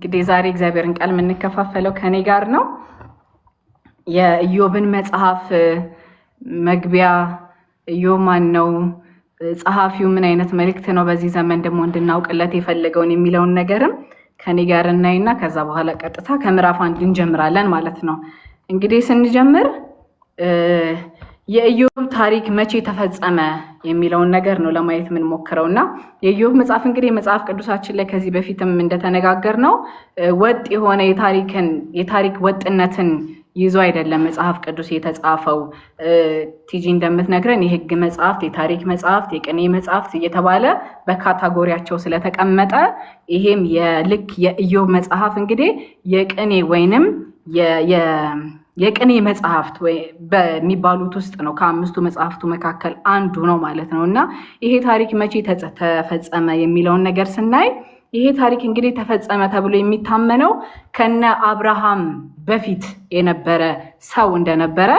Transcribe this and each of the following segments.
እንግዲህ ዛሬ እግዚአብሔርን ቃል የምንከፋፈለው ከኔ ጋር ነው። የኢዮብን መጽሐፍ መግቢያ ኢዮብ ማን ነው፣ ጸሐፊው ምን አይነት መልእክት ነው በዚህ ዘመን ደግሞ እንድናውቅለት የፈለገውን የሚለውን ነገርም ከኔ ጋር እናይና ከዛ በኋላ ቀጥታ ከምዕራፍ 1 እንጀምራለን ማለት ነው። እንግዲህ ስንጀምር የኢዮብ ታሪክ መቼ ተፈጸመ የሚለውን ነገር ነው ለማየት ምን ሞክረውና የኢዮብ መጽሐፍ እንግዲህ መጽሐፍ ቅዱሳችን ላይ ከዚህ በፊትም እንደተነጋገርነው ወጥ የሆነ የታሪክ ወጥነትን ይዞ አይደለም መጽሐፍ ቅዱስ የተጻፈው። ቲጂ እንደምትነግረን የሕግ መጽሐፍት፣ የታሪክ መጽሐፍት፣ የቅኔ መጽሐፍት እየተባለ በካታጎሪያቸው ስለተቀመጠ ይሄም የልክ የኢዮብ መጽሐፍ እንግዲህ የቅኔ ወይንም የቅኔ መጽሐፍት በሚባሉት ውስጥ ነው። ከአምስቱ መጽሐፍቱ መካከል አንዱ ነው ማለት ነው። እና ይሄ ታሪክ መቼ ተፈጸመ የሚለውን ነገር ስናይ ይሄ ታሪክ እንግዲህ ተፈጸመ ተብሎ የሚታመነው ከነ አብርሃም በፊት የነበረ ሰው እንደነበረ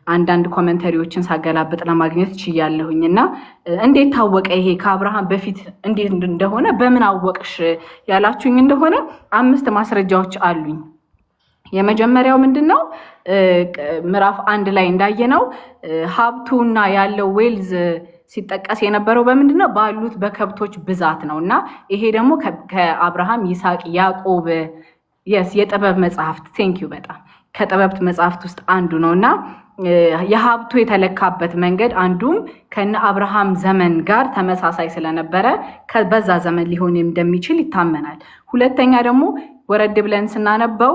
አንዳንድ ኮሜንተሪዎችን ሳገላብጥ ለማግኘት ችያለሁኝ። እና እንዴት ታወቀ ይሄ ከአብርሃም በፊት እንዴት እንደሆነ በምን አወቅሽ ያላችሁኝ እንደሆነ 5 ማስረጃዎች አሉኝ። የመጀመሪያው ምንድነው? ምዕራፍ 1 ላይ እንዳየነው ሀብቱና ያለው ዌልዝ ሲጠቀስ የነበረው በምንድነው? ባሉት በከብቶች ብዛት ነው። እና ይሄ ደግሞ ከአብርሃም ይስሐቅ ያዕቆብ የጥበብ መጽሐፍት ቴንኪዩ በጣም ከጥበብት መጽሐፍት ውስጥ አንዱ ነው። እና የሀብቱ የተለካበት መንገድ አንዱም ከነ አብርሃም ዘመን ጋር ተመሳሳይ ስለነበረ በዛ ዘመን ሊሆን እንደሚችል ይታመናል። ሁለተኛ ደግሞ ወረድ ብለን ስናነበው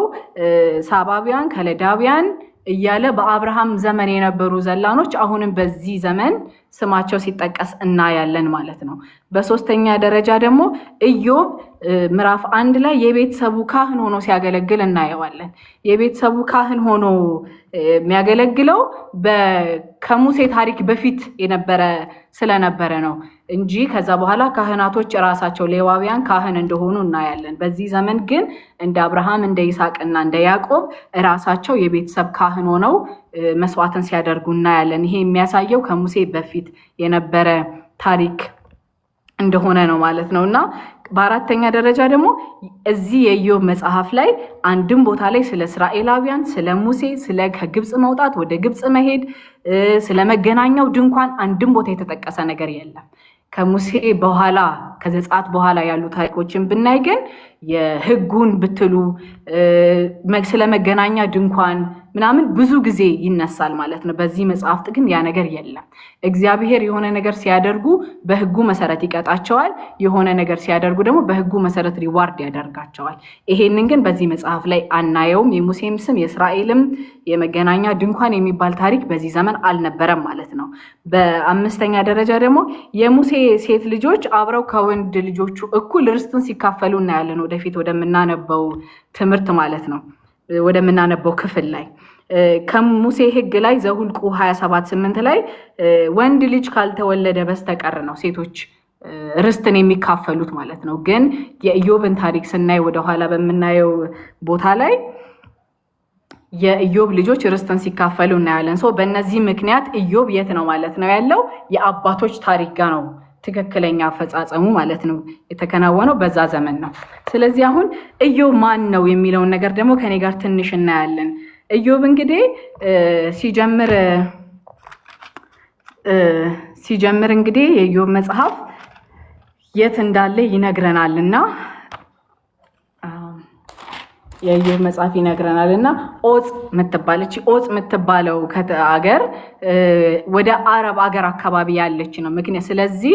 ሳባቢያን፣ ከለዳውያን እያለ በአብርሃም ዘመን የነበሩ ዘላኖች አሁንም በዚህ ዘመን ስማቸው ሲጠቀስ እናያለን ማለት ነው። በሶስተኛ ደረጃ ደግሞ ኢዮብ ምዕራፍ 1 ላይ የቤተሰቡ ካህን ሆኖ ሲያገለግል እናየዋለን። የቤተሰቡ ካህን ሆኖ የሚያገለግለው ከሙሴ ታሪክ በፊት የነበረ ስለነበረ ነው እንጂ ከዛ በኋላ ካህናቶች ራሳቸው ሌዋውያን ካህን እንደሆኑ እናያለን። በዚህ ዘመን ግን እንደ አብርሃም እንደ ይስሐቅና እንደ ያዕቆብ ራሳቸው የቤተሰብ ካህን ሆነው መስዋዕትን ሲያደርጉ እናያለን። ይሄ የሚያሳየው ከሙሴ በፊት የነበረ ታሪክ እንደሆነ ነው ማለት ነው። እና በአራተኛ ደረጃ ደግሞ እዚህ የኢዮብ መጽሐፍ ላይ አንድም ቦታ ላይ ስለ እስራኤላውያን፣ ስለ ሙሴ፣ ስለ ከግብፅ መውጣት ወደ ግብፅ መሄድ፣ ስለ መገናኛው ድንኳን አንድም ቦታ የተጠቀሰ ነገር የለም። ከሙሴ በኋላ ከዘጸአት በኋላ ያሉ ታሪኮችን ብናይ ግን የሕጉን ብትሉ ስለ መገናኛ ድንኳን ምናምን ብዙ ጊዜ ይነሳል ማለት ነው። በዚህ መጽሐፍት ግን ያ ነገር የለም። እግዚአብሔር የሆነ ነገር ሲያደርጉ በሕጉ መሰረት ይቀጣቸዋል፣ የሆነ ነገር ሲያደርጉ ደግሞ በሕጉ መሰረት ሪዋርድ ያደርጋቸዋል። ይሄንን ግን በዚህ መጽሐፍ ላይ አናየውም። የሙሴም ስም የእስራኤልም የመገናኛ ድንኳን የሚባል ታሪክ በዚህ ዘመን አልነበረም ማለት ነው። በአምስተኛ ደረጃ ደግሞ የሙሴ ሴት ልጆች አብረው ከወንድ ልጆቹ እኩል ርስትን ሲካፈሉ እናያለን። ወደፊት ወደምናነበው ትምህርት ማለት ነው፣ ወደምናነበው ክፍል ላይ ከሙሴ ሕግ ላይ ዘሁልቁ 27:8 ላይ ወንድ ልጅ ካልተወለደ በስተቀር ነው ሴቶች ርስትን የሚካፈሉት ማለት ነው። ግን የኢዮብን ታሪክ ስናይ ወደኋላ በምናየው ቦታ ላይ የኢዮብ ልጆች ርስትን ሲካፈሉ እናያለን። በእነዚህ ምክንያት ኢዮብ የት ነው ማለት ነው ያለው? የአባቶች ታሪክ ጋር ነው ትክክለኛ አፈጻጸሙ ማለት ነው የተከናወነው በዛ ዘመን ነው። ስለዚህ አሁን ኢዮብ ማን ነው የሚለውን ነገር ደግሞ ከኔ ጋር ትንሽ እናያለን። ኢዮብ እንግዲህ ሲጀምር እንግዲህ የኢዮብ መጽሐፍ የት እንዳለ ይነግረናልና የኢዮብ መጽሐፍ ይነግረናልና ኦጽ የምትባለው አገር ወደ አረብ አገር አካባቢ ያለች ነው። ምክንያት ስለዚህ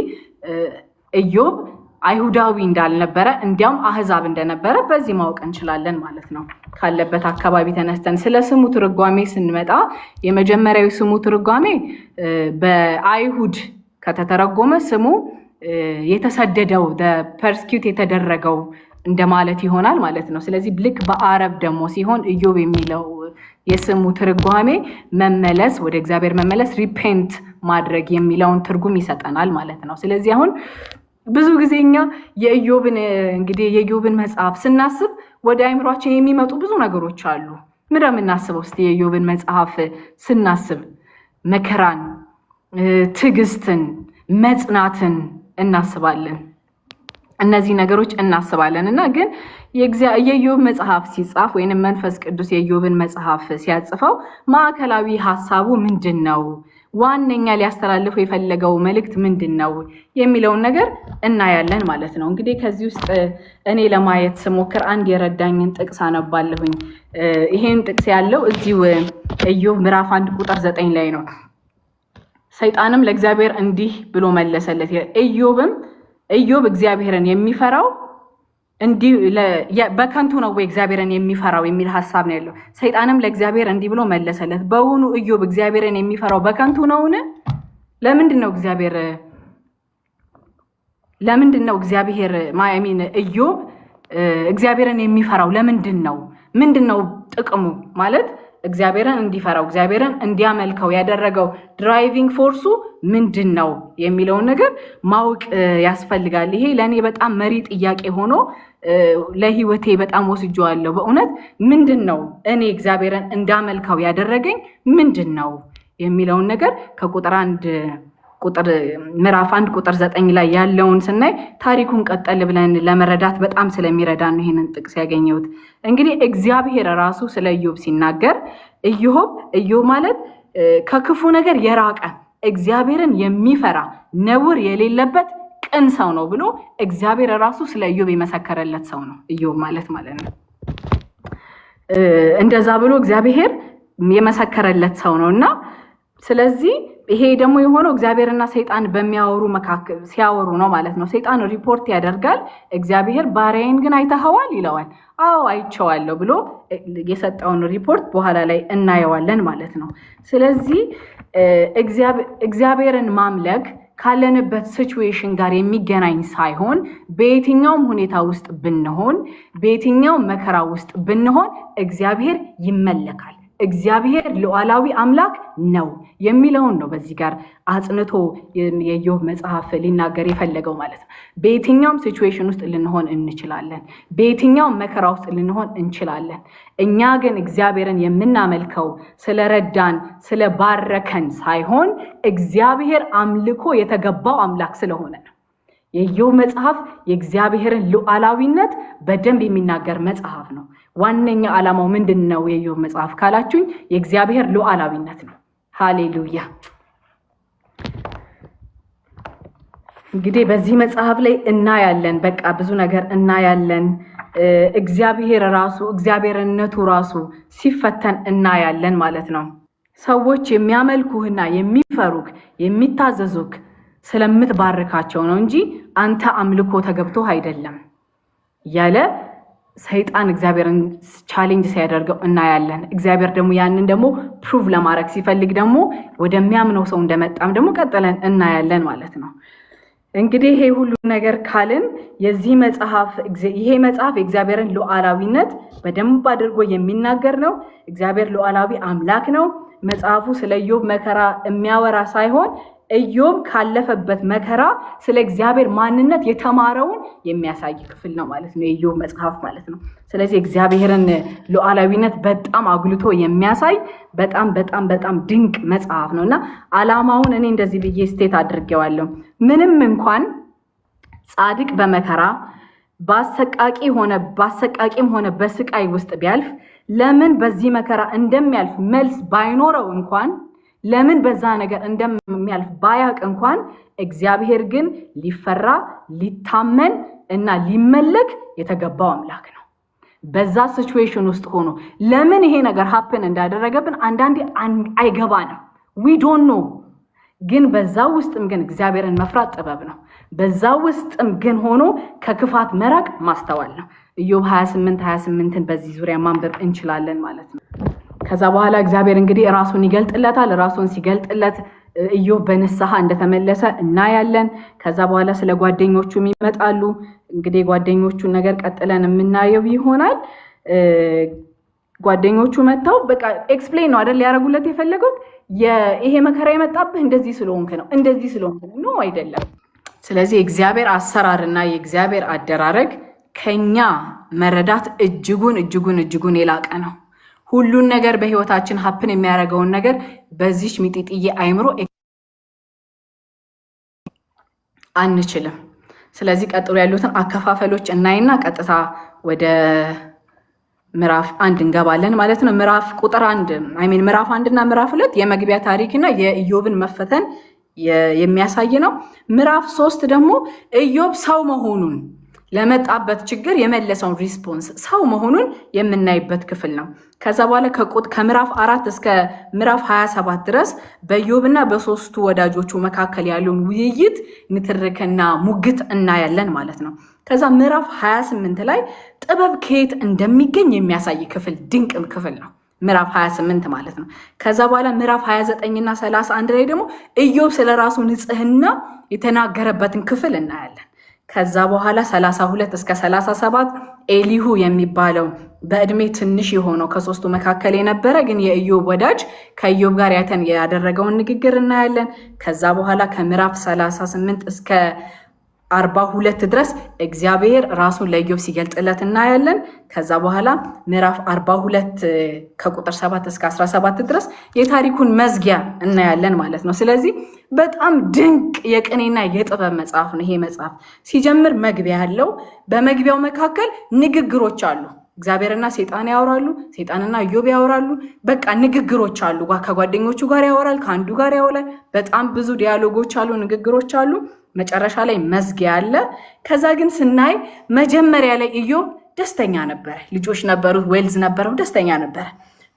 ኢዮብ አይሁዳዊ እንዳልነበረ እንዲያውም አህዛብ እንደነበረ በዚህ ማወቅ እንችላለን ማለት ነው። ካለበት አካባቢ ተነስተን ስለ ስሙ ትርጓሜ ስንመጣ የመጀመሪያው ስሙ ትርጓሜ በአይሁድ ከተተረጎመ ስሙ የተሰደደው ፐርሲኪዩት የተደረገው እንደማለት ይሆናል ማለት ነው። ስለዚህ ልክ በአረብ ደግሞ ሲሆን ኢዮብ የሚለው የስሙ ትርጓሜ መመለስ፣ ወደ እግዚአብሔር መመለስ፣ ሪፔንት ማድረግ የሚለውን ትርጉም ይሰጠናል ማለት ነው። ስለዚህ አሁን ብዙ ጊዜኛ የኢዮብን መጽሐፍ ስናስብ ወደ አይምሯችን የሚመጡ ብዙ ነገሮች አሉ። ምን እንደምናስበው እስቲ የኢዮብን መጽሐፍ ስናስብ መከራን፣ ትዕግስትን፣ መጽናትን እናስባለን። እነዚህ ነገሮች እናስባለንና ግን የኢዮብ መጽሐፍ ሲጻፍ ወይንም መንፈስ ቅዱስ የኢዮብን መጽሐፍ ሲያጽፈው ማዕከላዊ ሐሳቡ ምንድነው ዋነኛ ሊያስተላልፈው የፈለገው መልእክት ምንድነው የሚለውን ነገር እናያለን ማለት ነው። እንግዲህ ከዚህ ውስጥ እኔ ለማየት ስሞክር አንድ የረዳኝን ጥቅስ አነባለሁኝ። ይሄን ጥቅስ ያለው እዚሁ ኢዮብ ምዕራፍ 1 ቁጥር 9 ላይ ነው። ሰይጣንም ለእግዚአብሔር እንዲህ ብሎ መለሰለት። ኢዮብ እግዚአብሔርን የሚፈራው እንዲህ በከንቱ ነው ወይ እግዚአብሔርን የሚፈራው የሚል ሐሳብ ነው ያለው። ሰይጣንም ለእግዚአብሔር እንዲህ ብሎ መለሰለት፣ በውኑ ኢዮብ እግዚአብሔርን የሚፈራው በከንቱ ነውን? ለምንድነው እግዚአብሔር ማያሚን ኢዮብ እግዚአብሔርን የሚፈራው ለምንድነው? ምንድነው ጥቅሙ? ማለት እግዚአብሔርን እንዲፈራው እግዚአብሔርን እንዲያመልከው ያደረገው ድራይቪንግ ፎርሱ ምንድነው የሚለውን ነገር ማወቅ ያስፈልጋል። ይሄ ለኔ በጣም መሪ ጥያቄ ሆኖ ለህይወቴ በጣም ወስጄዋለሁ። በእውነት ምንድነው እኔ እግዚአብሔርን እንዳመልከው ያደረገኝ ምንድነው የሚለውን ነገር ከቁጥር 1 ምዕራፍ 1 ቁጥር 9 ላይ ያለውን ስናይ ታሪኩን ቀጠል ብለን ለመረዳት በጣም ስለሚረዳን ነው ይሄንን ጥቅስ ያገኘሁት። እንግዲህ እግዚአብሔር ራሱ ስለ ኢዮብ ሲናገር ኢዮብ ማለት ከክፉ ነገር የራቀ እግዚአብሔርን የሚፈራ ነውር የሌለበት ቅን ሰው ነው ብሎ እግዚአብሔር ራሱ ስለ ኢዮብ የመሰከረለት ሰው ነው ኢዮብ ማለት ነው። እንደዛ ብሎ እግዚአብሔር የመሰከረለት ሰው ነውና ስለዚህ ይሄ ደግሞ የሆነው እግዚአብሔርና ሰይጣን በሚያወሩ መካከል ሲያወሩ ነው ማለት ነው። ሰይጣን ሪፖርት ያደርጋል፣ እግዚአብሔር ባሪያዬን ግን አይተኸዋል ይለዋል። አዎ አይቼዋለሁ ብሎ የሰጠውን ሪፖርት በኋላ ላይ እናየዋለን ማለት ነው። ስለዚህ እግዚአብሔርን ማምለክ ካለንበት ሲቹዌሽን ጋር የሚገናኝ ሳይሆን በየትኛውም ሁኔታ ውስጥ ብንሆን በየትኛውም መከራ ውስጥ ብንሆን እግዚአብሔር ይመለካል። እግዚአብሔር ሉዓላዊ አምላክ ነው የሚለውን ነው በዚህ ጋር አጽንቶ የኢዮብ መጽሐፍ ሊናገር የፈለገው ማለት ነው። በየትኛውም ሲቹዌሽን ውስጥ ልንሆን እንችላለን፣ በየትኛውም መከራ ውስጥ ልንሆን እንችላለን። እኛ ግን እግዚአብሔርን የምናመልከው ስለረዳን ስለባረከን ሳይሆን እግዚአብሔር አምልኮ የተገባው አምላክ ስለሆነ ነው። የኢዮብ መጽሐፍ የእግዚአብሔርን ሉዓላዊነት በደንብ የሚናገር መጽሐፍ ነው። ዋነኛ ዓላማው ምንድነው የኢዮብ መጽሐፍ ካላችሁኝ የእግዚአብሔር ሉዓላዊነት ነው። ሃሌሉያ። እንግዲህ በዚህ መጽሐፍ ላይ እናያለን፣ በቃ ብዙ ነገር እናያለን። እግዚአብሔር ራሱ እግዚአብሔርነቱ ራሱ ሲፈተን እናያለን ማለት ነው። ሰዎች የሚያመልኩህና የሚፈሩክ የሚታዘዙክ ስለምትባርካቸው ነው እንጂ አንተ አምልኮ ተገብቶ አይደለም ያለ ሰይጣን እግዚአብሔርን ቻሌንጅ ሲያደርገው እናያለን። እግዚአብሔር ደግሞ ያንን ደግሞ ፕሩቭ ለማድረግ ሲፈልግ ደግሞ ወደሚያምነው ሰው እንደመጣም ደግሞ ቀጥለን እናያለን ማለት ነው። እንግዲህ ይሄ ሁሉ ነገር ካልን ይሄ መጽሐፍ የእግዚአብሔርን ሉዓላዊነት በደንብ አድርጎ የሚናገር ነው። እግዚአብሔር ሉዓላዊ አምላክ ነው። መጽሐፉ ስለ ኢዮብ መከራ የሚያወራ ሳይሆን ኢዮብ ካለፈበት መከራ ስለ እግዚአብሔር ማንነት የተማረውን የሚያሳይ ክፍል ነው ማለት ነው የኢዮብ መጽሐፍ ማለት ነው። ስለዚህ እግዚአብሔርን ሉዓላዊነት በጣም አጉልቶ የሚያሳይ በጣም ድንቅ መጽሐፍ ነውና ዓላማውን እኔ እንደዚህ ብዬ ስቴት አድርጌዋለሁ። ምንም እንኳን ጻድቅ በመከራ በአሰቃቂም ሆነ በስቃይ ውስጥ ቢያልፍ ለምን በዚህ መከራ እንደሚያልፍ መልስ ባይኖረው እንኳን ለምን በዛ ነገር እንደሚያልፍ ባያቅ እንኳን እግዚአብሔር ግን ሊፈራ ሊታመን እና ሊመለክ የተገባው አምላክ ነው። በዛ ሲቹዌሽን ውስጥ ሆኖ ለምን ይሄ ነገር ሀፕን እንዳደረገብን አንዳንዴ አይገባንም። we don't know። ግን በዛ ውስጥም ግን እግዚአብሔርን መፍራት ጥበብ ነው። በዛ ውስጥም ግን ሆኖ ከክፋት መራቅ ማስተዋል ነው። ኢዮብ 28:28ን በዚህ ዙሪያ ማንበብ እንችላለን ማለት ነው። ከዛ በኋላ እግዚአብሔር እንግዲህ ራሱን ይገልጥለታል። ራሱን ሲገልጥለት ኢዮብ በንስሐ እንደተመለሰ እናያለን። ከዛ በኋላ ስለ ጓደኞቹ ይመጣሉ። እንግዲህ ጓደኞቹን ነገር ቀጥለን የምናየው ይሆናል። ጓደኞቹ መጣው በቃ ኤክስፕሌን ነው አይደል ያረጉለት የፈለጉት ይሄ መከራ የመጣብህ እንደዚህ ስለሆንክ ነው አይደለም። ስለዚህ እግዚአብሔር አሰራርና የእግዚአብሔር አደራረግ ከኛ መረዳት እጅጉን የላቀ ነው። ሁሉን ነገር በህይወታችን ሀፕን የሚያደርገውን ነገር በዚች ሚጢጥዬ አይምሮ አንችልም። ስለዚህ ቀጥሎ ያሉትን አከፋፈሎች እናይና ቀጥታ ወደ ምዕራፍ 1 እንገባለን ማለት ነው። ምዕራፍ 1 እና ምዕራፍ 2 የመግቢያ ታሪክና የኢዮብን መፈተን የሚያሳይ ነው። ምዕራፍ 3 ደግሞ ኢዮብ ሰው መሆኑን ለመጣበት ችግር የመለሰውን ሪስፖንስ ሰው መሆኑን የምናይበት ክፍል ነው። ከዛ በኋላ ከምዕራፍ 4 እስከ ምዕራፍ 27 ድረስ በኢዮብና በሶስቱ ወዳጆቹ መካከል ያለውን ውይይት፣ ንትርክና ሙግት እናያለን ማለት ነው። ከዛ ምዕራፍ 28 ላይ ጥበብ ከየት እንደሚገኝ የሚያሳይ ክፍል፣ ድንቅ ክፍል ነው ምዕራፍ 28 ማለት ነው። ከዛ በኋላ ምዕራፍ 29 እና 31 ላይ ደግሞ ኢዮብ ስለራሱ ንጽህና የተናገረበትን ክፍል እናያለን። ከዛ በኋላ 32 እስከ 37 ኤሊሁ የሚባለው በእድሜ ትንሽ የሆነው ከሶስቱ መካከል የነበረ ግን የኢዮብ ወዳጅ ከኢዮብ ጋር ያደረገውን ንግግር እናያለን። ከዛ በኋላ ከምዕራፍ 38 እስከ 42 ድረስ እግዚአብሔር ራሱን ለኢዮብ ሲገልጥለት እናያለን። ከዛ በኋላ ምዕራፍ 42 ከቁጥር 7 እስከ 17 ድረስ የታሪኩን መዝጊያ እናያለን ማለት ነው። ስለዚህ በጣም ድንቅ የቅኔና የጥበብ መጽሐፍ ነው። ይሄ መጽሐፍ ሲጀምር መግቢያ ያለው፣ በመግቢያው መካከል ንግግሮች አሉ። እግዚአብሔርና ሰይጣን ያወራሉ፣ ሰይጣንና ኢዮብ ያወራሉ። በቃ ንግግሮች አሉ። ከጓደኞቹ ጋር ያወራል፣ ከአንዱ ጋር ያወራል። በጣም ብዙ ዲያሎጎች አሉ፣ ንግግሮች አሉ። መጨረሻ ላይ መዝጊያ አለ። ከዛ ግን ስናይ መጀመሪያ ላይ ኢዮብ ደስተኛ ነበረ፣ ልጆች ነበሩት፣ ዌልዝ ነበረው፣ ደስተኛ ነበረ።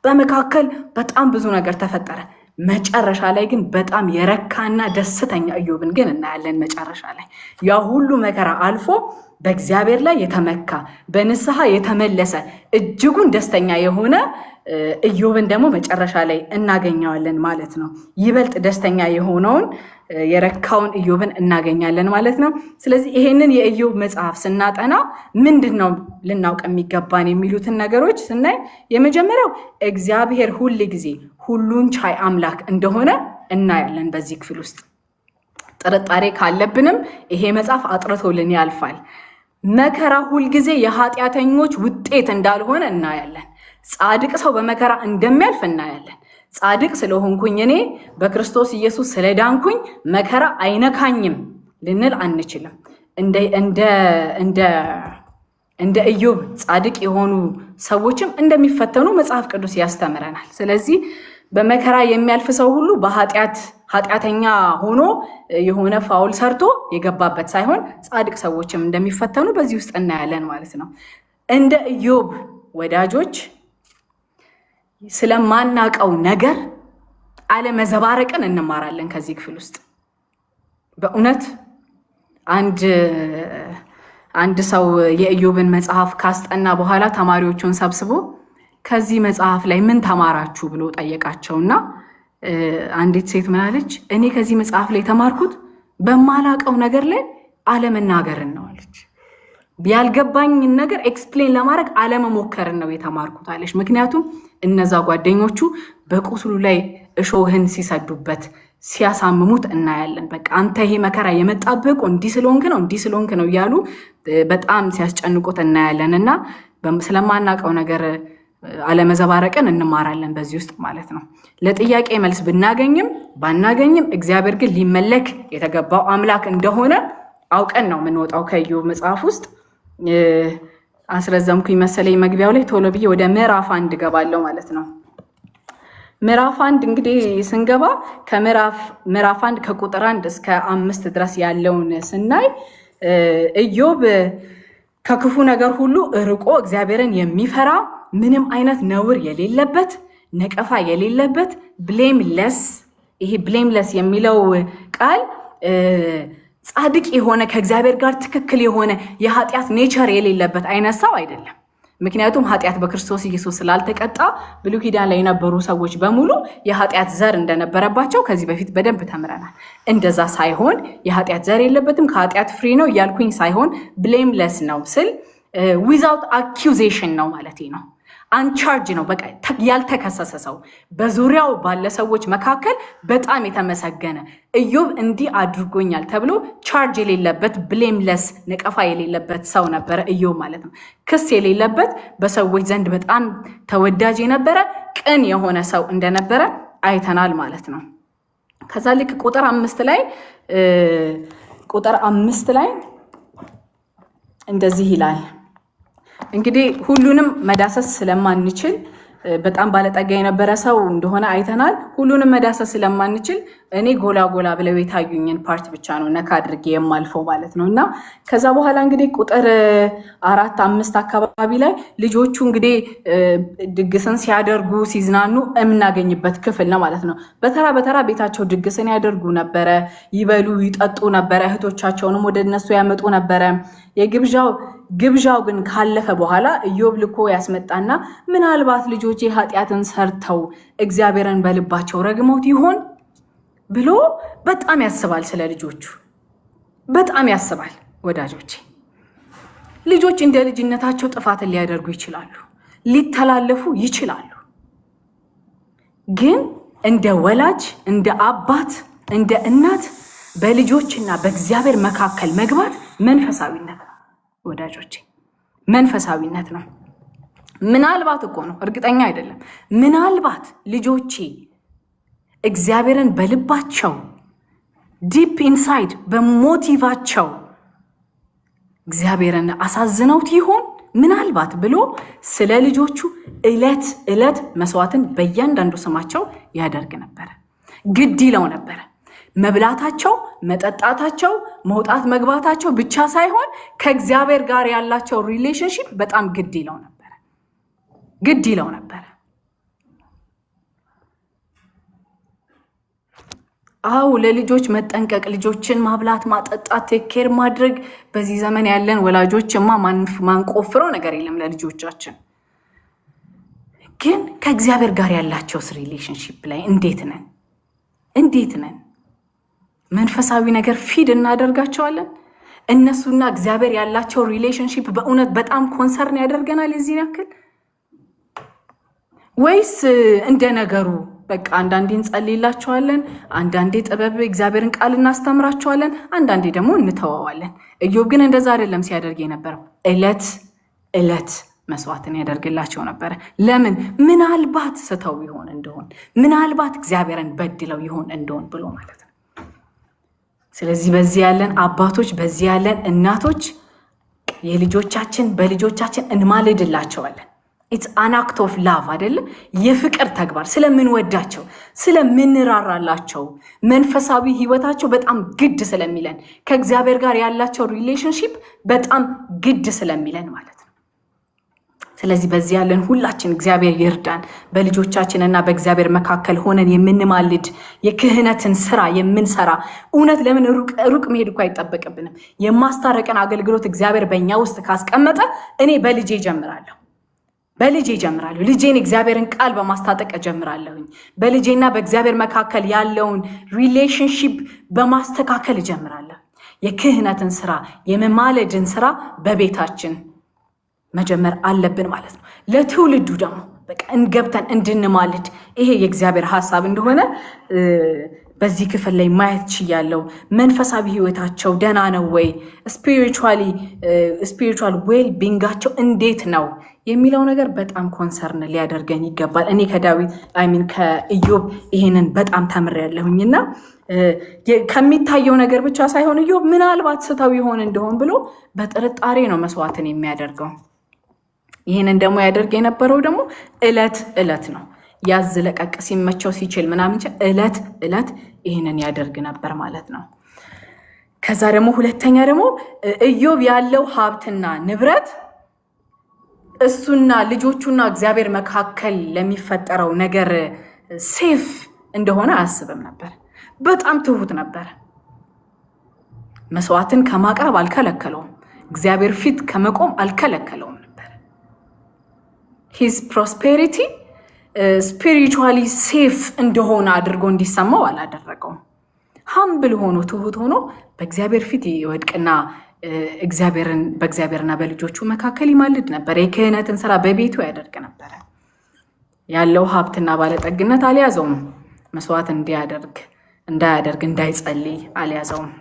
በመካከል በጣም ብዙ ነገር ተፈጠረ። መጨረሻ ላይ ግን በጣም የረካና ደስተኛ ኢዮብን ግን እናያለን። መጨረሻ ላይ ያ ሁሉ መከራ አልፎ በእግዚአብሔር ላይ የተመካ በንስሐ የተመለሰ እጅጉን ደስተኛ የሆነ ኢዮብን ደግሞ መጨረሻ ላይ እናገኘዋለን ማለት ነው። ይበልጥ ደስተኛ የሆነውን የረካውን ኢዮብን እናገኛለን ማለት ነው። ስለዚህ ይሄንን የኢዮብ መጽሐፍ ስናጠና ምንድን ነው ልናውቅ የሚገባን የሚሉትን ነገሮች ስናይ የመጀመሪያው እግዚአብሔር ሁል ጊዜ ሁሉን ቻይ አምላክ እንደሆነ እናያለን። በዚህ ክፍል ውስጥ ጥርጣሬ ካለብንም ይሄ መጽሐፍ አጥርቶልን ያልፋል። መከራ ሁልጊዜ የኃጢአተኞች ውጤት እንዳልሆነ እናያለን። ጻድቅ ሰው በመከራ እንደሚያልፍ እናያለን። ጻድቅ ስለሆንኩኝ እኔ በክርስቶስ ኢየሱስ ስለዳንኩኝ መከራ አይነካኝም ልንል አንችልም። እንደ ኢዮብ ጻድቅ የሆኑ ሰዎችም እንደሚፈተኑ መጽሐፍ ቅዱስ ያስተምረናል። ስለዚህ በመከራ የሚያልፍ ሰው ሁሉ ኃጢአተኛ ሆኖ የሆነ ፋውል ሰርቶ የገባበት ሳይሆን ጻድቅ ሰዎችም እንደሚፈተኑ በዚህ ውስጥ እናያለን ማለት ነው። እንደ ኢዮብ ወዳጆች ስለማናቀው ነገር አለመዘባረቅን እንማራለን ከዚህ ክፍል ውስጥ። በእውነት አንድ ሰው የኢዮብን መጽሐፍ ካስጠና በኋላ ተማሪዎቹን ሰብስቦ ከዚህ መጽሐፍ ላይ ምን ተማራችሁ ብሎ ጠየቃቸውና አንዲት ሴት ምን አለች? እኔ ከዚህ መጽሐፍ ላይ ተማርኩት በማላቀው ነገር ላይ አለመናገርን ነው አለች። ያልገባኝን ነገር ኤክስፕሌን ለማድረግ አለመሞከርን ነው የተማርኩት አለች። ምክንያቱም እነዛ ጓደኞቹ በቁስሉ ላይ እሾህን ሲሰዱበት ሲያሳምሙት እናያለን። በቃ አንተ ይሄ መከራ የመጣብህ እንዲህ ስለሆንክ ነው እያሉ በጣም ሲያስጨንቁት እናያለን። እና ስለማናቀው ነገር አለመዘባረቅን እንማራለን በዚህ ውስጥ ማለት ነው። ለጥያቄ መልስ ብናገኝም ባናገኝም እግዚአብሔር ግን ሊመለክ የተገባው አምላክ እንደሆነ አውቀን ነው የምንወጣው ከኢዮብ መጽሐፍ ውስጥ። አስረዘምኩኝ መሰለኝ መግቢያው ላይ። ቶሎ ብዬ ወደ ምዕራፍ 1 ገባለሁ ማለት ነው። ምዕራፍ 1 እንግዲህ ስንገባ ከምዕራፍ 1 ከቁጥር 1 እስከ 5 ድረስ ያለውን ስናይ ኢዮብ ከክፉ ነገር ሁሉ ርቆ እግዚአብሔርን የሚፈራ ምንም አይነት ነውር የሌለበት ነቀፋ የሌለበት ብሌምለስ። ይሄ ብሌምለስ የሚለው ቃል ጻድቅ የሆነ ከእግዚአብሔር ጋር ትክክል የሆነ የኃጢአት ኔቸር የሌለበት አይነት ሰው አይደለም። ምክንያቱም ኃጢአት በክርስቶስ ኢየሱስ ስላልተቀጣ ብሉይ ኪዳን ላይ የነበሩ ሰዎች በሙሉ የኃጢአት ዘር እንደነበረባቸው ከዚህ በፊት በደንብ ተምረናል። እንደዛ ሳይሆን የኃጢአት ዘር የለበትም ከኃጢአት ፍሪ ነው እያልኩኝ ሳይሆን ብሌምለስ ነው ስል ዊዛውት አኪውዜሽን ነው ማለት ነው። አንቻርጅ ነው፣ በቃ ያልተከሰሰ ሰው፣ በዙሪያው ባለ ሰዎች መካከል በጣም የተመሰገነ ኢዮብ እንዲህ አድርጎኛል ተብሎ ቻርጅ የሌለበት ብሌምለስ ነቀፋ የሌለበት ሰው ነበረ ኢዮብ ማለት ነው። ክስ የሌለበት በሰዎች ዘንድ በጣም ተወዳጅ የነበረ ቅን የሆነ ሰው እንደነበረ አይተናል ማለት ነው። ከዛ ልክ ቁጥር 5 ላይ እንደዚህ ይላል። እንግዲህ ሁሉንም መዳሰስ ስለማንችል በጣም ባለጠጋ የነበረ ሰው እንደሆነ አይተናል። ሁሉንም መዳሰስ ስለማንችል እኔ ጎላ ጎላ ብለው የታዩኝን ፓርት ብቻ ነው ነካ አድርጌ የማልፈው ማለት ነው። እና ከዛ በኋላ እንግዲህ ቁጥር 4-5 አካባቢ ላይ ልጆቹ እንግዲህ ድግስን ሲያደርጉ ሲዝናኑ የምናገኝበት ክፍል ነው ማለት ነው። በተራ በተራ ቤታቸው ድግስን ያደርጉ ነበረ፣ ይበሉ ይጠጡ ነበረ፣ እህቶቻቸውንም ወደ እነሱ ያመጡ ነበረ። ግብዣው ግን ካለፈ በኋላ ኢዮብ ልኮ ያስመጣና ምናልባት ልጆቼ ኃጢአትን ሰርተው እግዚአብሔርን በልባቸው ረግመውት ይሆን ብሎ በጣም ያስባል። ስለ ልጆቹ በጣም ያስባል። ወዳጆቼ ልጆች እንደ ልጅነታቸው ጥፋትን ሊያደርጉ ይችላሉ፣ ሊተላለፉ ይችላሉ። ግን እንደ ወላጅ፣ እንደ አባት፣ እንደ እናት በልጆችና በእግዚአብሔር መካከል መግባት መንፈሳዊነት ነው ወዳጆቼ፣ መንፈሳዊነት ነው። ምናልባት እኮ ነው፣ እርግጠኛ አይደለም። ምናልባት ልጆቼ እግዚአብሔርን በልባቸው ዲፕ ኢንሳይድ በሞቲቫቸው እግዚአብሔርን አሳዝነውት ይሆን ምናልባት ብሎ ስለ ልጆቹ ዕለት ዕለት መስዋዕትን በእያንዳንዱ ስማቸው ያደርግ ነበረ። ግድ ይለው ነበረ። መብላታቸው፣ መጠጣታቸው፣ መውጣት መግባታቸው ብቻ ሳይሆን ከእግዚአብሔር ጋር ያላቸው ሪሌሽንሺፕ በጣም ግድ ይለው ነበረ። ግድ ይለው ነበረ። አው ለልጆች መጠንቀቅ፣ ልጆችን ማብላት፣ ማጠጣት፣ ቴኬር ማድረግ በዚህ ዘመን ያለን ወላጆችማ ማንቆፍረው ነገር የለም ለልጆቻችን። ግን ከእግዚአብሔር ጋር ያላቸው ሪሌሽንሺፕ ላይ እንዴት ነን? እንዴት ነን? መንፈሳዊ ነገር ፊድ እናደርጋቸዋለን? እነሱና እግዚአብሔር ያላቸው ሪሌሽንሺፕ በእውነት በጣም ኮንሰርን ያደርገናል የዚህ ያክል? ወይስ እንደ ነገሩ በቃ አንዳንዴ እንጸልይላቸዋለን፣ አንዳንዴ ጥበብ እግዚአብሔርን ቃል እናስተምራቸዋለን፣ አንዳንዴ ደግሞ እንተዋዋለን። ኢዮብ ግን እንደዛ አይደለም ሲያደርግ የነበረው። ዕለት ዕለት መስዋዕትን ያደርግላቸው ነበረ። ለምን? ምናልባት ስተው ይሆን እንደሆን፣ ምናልባት እግዚአብሔርን በድለው ይሆን እንደሆን ብሎ ማለት ነው። ስለዚህ በዚህ ያለን አባቶች፣ በዚህ ያለን እናቶች የልጆቻችን በልጆቻችን እንማልድላቸዋለን። ኢትስ አን አክት ኦፍ ላቭ አይደለም? የፍቅር ተግባር ስለምንወዳቸው፣ ስለምንራራላቸው፣ መንፈሳዊ ህይወታቸው በጣም ግድ ስለሚለን፣ ከእግዚአብሔር ጋር ያላቸው ሪሌሽንሺፕ በጣም ግድ ስለሚለን ማለት ነው። ስለዚህ በዚህ ያለን ሁላችን እግዚአብሔር ይርዳን። በልጆቻችንና በእግዚአብሔር መካከል ሆነን የምንማልድ የክህነትን ስራ የምንሰራ እውነት ለምን ሩቅ መሄድ እኮ አይጠበቅብንም። የማስታረቅን አገልግሎት እግዚአብሔር በእኛ ውስጥ ካስቀመጠ እኔ በልጄ ጀምራለሁ። ልጄን እግዚአብሔርን ቃል በማስታጠቅ ጀምራለሁኝ። በልጄና በእግዚአብሔር መካከል ያለውን ሪሌሽንሺፕ በማስተካከል ጀምራለሁ። የክህነትን ስራ የመማለድን ስራ በቤታችን መጀመር አለብን ማለት ነው። ለትውልዱ ደግሞ በቃ እንገብተን እንድንማልድ ይሄ የእግዚአብሔር ሐሳብ እንደሆነ በዚህ ክፍል ላይ ማየት ችያለሁ። መንፈሳዊ ህይወታቸው ደህና ነው ወይ? ስፒሪቹዋል ዌል ቢንጋቸው እንዴት ነው የሚለው ነገር በጣም ኮንሰርን ሊያደርገን ይገባል። እኔ ከኢዮብ ይሄንን በጣም ተምሬያለሁኝና ከሚታየው ነገር ብቻ ሳይሆን ኢዮብ ምናልባት ስተው ይሆን እንደሆን ብሎ በጥርጣሬ ነው መስዋዕትን የሚያደርገው። ይህንን ደግሞ ያደርግ የነበረው ደግሞ ዕለት ዕለት ነው። ያዝ ለቀቅ ሲመቸው ሲችል ምናምን ዕለት ዕለት ይህንን ያደርግ ነበር ማለት ነው። ከዛ ደግሞ ሁለተኛ ደግሞ ኢዮብ ያለው ሀብትና ንብረት እሱና ልጆቹና እግዚአብሔር መካከል ለሚፈጠረው ነገር ሴፍ እንደሆነ አያስብም ነበር። በጣም ትሁት ነበር። መስዋዕትን ከማቅረብ አልከለከለውም። እግዚአብሔር ፊት ከመቆም አልከለከለውም ነበር። ሂዝ ፕሮስፔሪቲ ስፒሪቹዋሊ ሴፍ እንደሆነ አድርጎ እንዲሰማው አላደረገውም። ሀምብል ሆኖ ትሁት ሆኖ በእግዚአብሔር ፊት ይወድቅና በእግዚአብሔርና በልጆቹ መካከል ይማልድ ነበር። የክህነትን ስራ በቤቱ ያደርግ ነበር። ያለው ሀብትና ባለጠግነት አልያዘውም። መስዋዕት እንዳያደርግ እንዳይጸልይ አልያዘውም።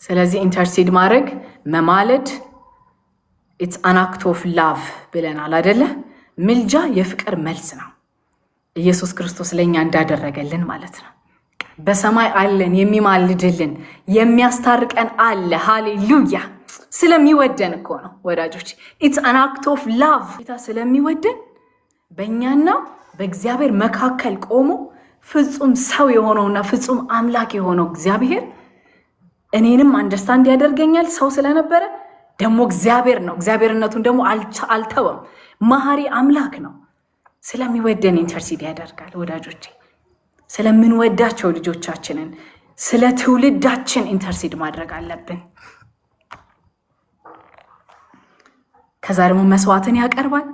ስለዚህ ኢንተርሲድ ማድረግ መማለድ ኢትስ አን አክት ኦፍ ላቭ ብለናል አይደለ? ምልጃ የፍቅር መልስ ነው። ኢየሱስ ክርስቶስ ለኛ እንዳደረገልን ማለት ነው። በሰማይ አለን የሚማልድልን የሚያስታርቀን አለ። ሃሌሉያ! ስለሚወደን እኮ ነው ወዳጆች። ኢትስ አን አክት ኦፍ ላቭ። ጌታ ስለሚወደን በእኛና በእግዚአብሔር መካከል ቆሞ ፍጹም ሰው የሆነውና ፍጹም አምላክ የሆነው እግዚአብሔር እኔንም አንደርስታንድ ያደርገኛል። ሰው ስለነበረ ደግሞ እግዚአብሔር ነው። እግዚአብሔርነቱን ደግሞ አልተወም። መሐሪ አምላክ ነው። ስለሚወደን ኢንተርሲድ ያደርጋል ወዳጆቼ። ስለምንወዳቸው ልጆቻችንን ስለ ትውልዳችን ኢንተርሲድ ማድረግ አለብን። ከዛ ደግሞ መስዋዕትን ያቀርባል።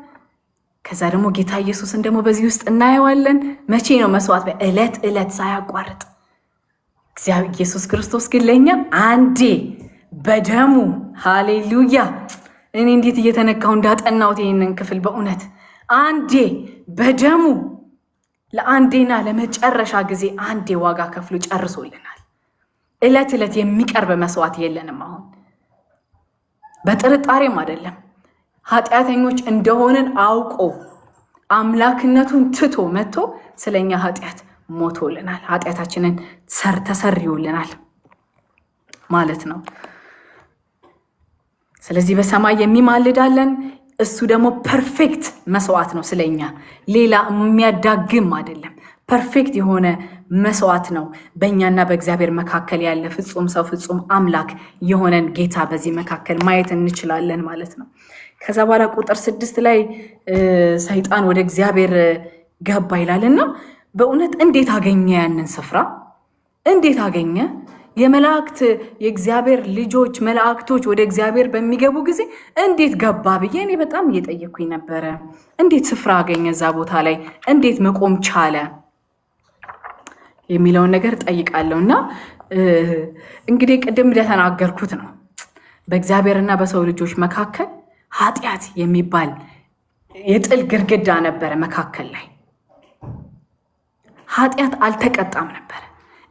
ከዛ ደግሞ ጌታ ኢየሱስን ደግሞ በዚህ ውስጥ እናየዋለን። መቼ ነው መስዋዕት? ዕለት ሳያቋርጥ። እግዚአብሔር ኢየሱስ ክርስቶስ ግን ለኛ አንዴ በደሙ ሃሌሉያ። እኔ እንዴት እየተነካው እንዳጠናውት ይሄንን ክፍል በእውነት አንዴ በደሙ ለአንዴና ለመጨረሻ ጊዜ አንዴ ዋጋ ከፍሎ ጨርሶልናል። ዕለት የሚቀርብ መስዋዕት የለንም። አሁን በጥርጣሬም አይደለም። ኃጢአተኞች እንደሆንን አውቆ አምላክነቱን ትቶ መጥቶ ስለኛ ኃጢአት ሞቶልናል። ኃጢአታችንን ተሰርዮልናል ማለት ነው። ስለዚህ በሰማይ የሚማልዳለን እሱ ደግሞ ፐርፌክት መስዋዕት ነው ስለኛ። ሌላ የሚያዳግም አይደለም። ፐርፌክት የሆነ መስዋዕት ነው። በእኛና በእግዚአብሔር መካከል ያለ ፍጹም ሰው ፍጹም አምላክ የሆነን ጌታ በዚህ መካከል ማየት እንችላለን ማለት ነው። ከዛ በኋላ ቁጥር 6 ላይ ሰይጣን ወደ እግዚአብሔር ገባ ይላልና በእውነት እንዴት አገኘ? ያንን ስፍራ እንዴት አገኘ? የመላእክት የእግዚአብሔር ልጆች መላእክቶች ወደ እግዚአብሔር በሚገቡ ጊዜ እንዴት ገባ ብዬ እኔ በጣም እየጠየቅኩኝ ነበረ። እንዴት ስፍራ አገኘ? እዛ ቦታ ላይ እንዴት መቆም ቻለ የሚለውን ነገር ጠይቃለሁ። እና እንግዲህ ቅድም እንደተናገርኩት ነው በእግዚአብሔርና በሰው ልጆች መካከል ኃጢአት የሚባል የጥል ግድግዳ ነበረ መካከል ላይ። ኃጢአት አልተቀጣም ነበረ።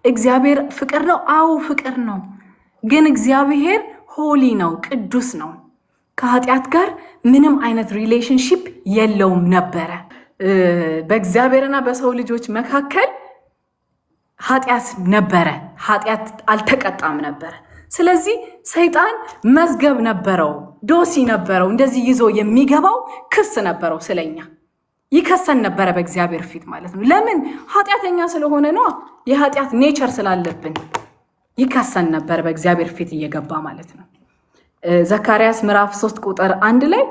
እግዚአብሔር ፍቅር ነው። አዎ ፍቅር ነው። ግን እግዚአብሔር ሆሊ ነው፣ ቅዱስ ነው። ከኃጢአት ጋር ምንም አይነት ሪሌሽንሺፕ የለውም ነበረ። በእግዚአብሔርና በሰው ልጆች መካከል ኃጢአት ነበረ። ኃጢአት አልተቀጣም ነበረ። ስለዚህ ሰይጣን መዝገብ ነበረው፣ ዶሲ ነበረው። እንደዚህ ይዞ የሚገባው ክስ ነበረው። ስለኛ ይከሰን ነበረ በእግዚአብሔር ፊት ማለት ነው። ለምን? ኃጢአተኛ ስለሆነ ነው። የኃጢአት ኔቸር ስላለብን ይከሰን ነበር በእግዚአብሔር ፊት እየገባ ማለት ነው። ዘካርያስ ምዕራፍ 3 ቁጥር 1 ላይ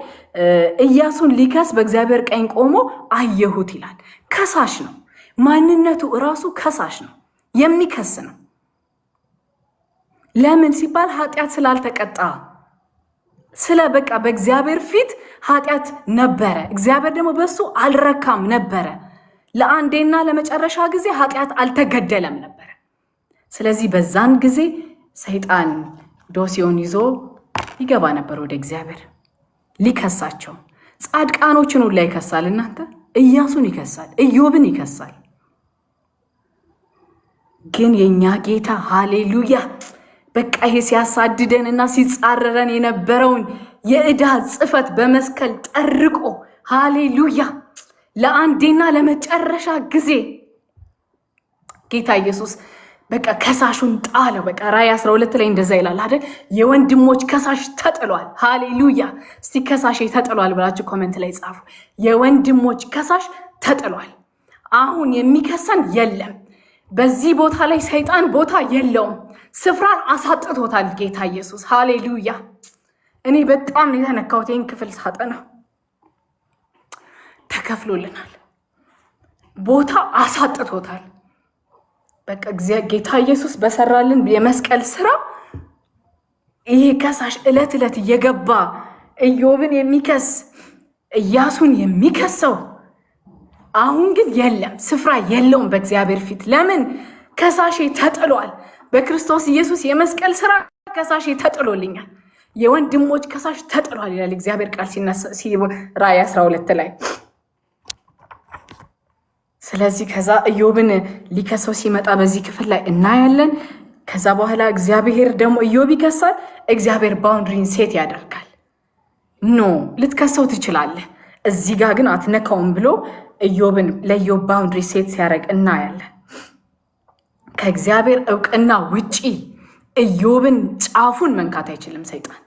ኢያሱን ሊከስ በእግዚአብሔር ቀኝ ቆሞ አየሁት ይላል። ከሳሽ ነው። ማንነቱ እራሱ ከሳሽ ነው፣ የሚከስ ነው። ለምን ሲባል ኃጢአት ስላልተቀጣ በቃ በእግዚአብሔር ፊት ኃጢአት ነበረ። እግዚአብሔር ደግሞ በሱ አልረካም ነበረ። ለአንዴና ለመጨረሻ ጊዜ ኃጢአት አልተገደለም ነበረ። ስለዚህ በዛን ጊዜ ሰይጣን ዶሲዮን ይዞ ይገባ ነበር ወደ እግዚአብሔር ሊከሳቸው። ጻድቃኖችን ሁሉ ይከሳል። እናንተ ኢያሱን ይከሳል፣ ኢዮብን ይከሳል። ግን የኛ ጌታ ሃሌሉያ በቃ ይሄ ሲያሳድደንና ሲጻረረን የነበረውን የዕዳ ጽፈት በመስቀል ጠርቆ ሃሌሉያ ለአንዴና ለመጨረሻ ጊዜ ጌታ ኢየሱስ በቃ ከሳሹን ጣለው። በቃ ራእይ 12 ላይ እንደዛ ይላል አይደል? የወንድሞች ከሳሽ ተጥሏል። ሃሌሉያ። እስቲ ከሳሽ ተጥሏል ብላችሁ ኮሜንት ላይ ጻፉ። የወንድሞች ከሳሽ ተጥሏል። አሁን የሚከሰን የለም። በዚህ ቦታ ላይ ሰይጣን ቦታ የለውም። ስፍራን አሳጥቶታል ጌታ ኢየሱስ። ሃሌሉያ። እኔ በጣም የተነካሁት ይህን ክፍል ሳጠና ተከፍሎልናል። ቦታ አሳጥቶታል። በቃ ጌታ ኢየሱስ በሰራልን የመስቀል ስራ ይሄ ከሳሽ ዕለት እየገባ ኢዮብን የሚከስ ኢያሱን የሚከሰው አሁን ግን የለም፣ ስፍራ የለውም በእግዚአብሔር ፊት። ለምን? ከሳሼ ተጥሏል። በክርስቶስ ኢየሱስ የመስቀል ስራ ከሳሼ ተጥሎልኛል። የወንድሞች ከሳሽ ተጥሏል ይላል እግዚአብሔር ቃል ራእይ 12 ላይ። ስለዚህ ከዛ ኢዮብን ሊከሰው ሲመጣ በዚህ ክፍል ላይ እናያለን። ከዛ በኋላ እግዚአብሔር ደግሞ ኢዮብ ይከሳል። እግዚአብሔር ባውንድሪን ሴት ያደርጋል። ኖ ልትከሰው ትችላለህ፣ እዚህ ጋር ግን አትነካውም ብሎ ኢዮብን ለኢዮብ ባውንድሪ ሴት ሲያደርግ እናያለን። ከእግዚአብሔር እውቅና ውጪ ኢዮብን ጫፉን መንካት አይችልም ሰይጣን።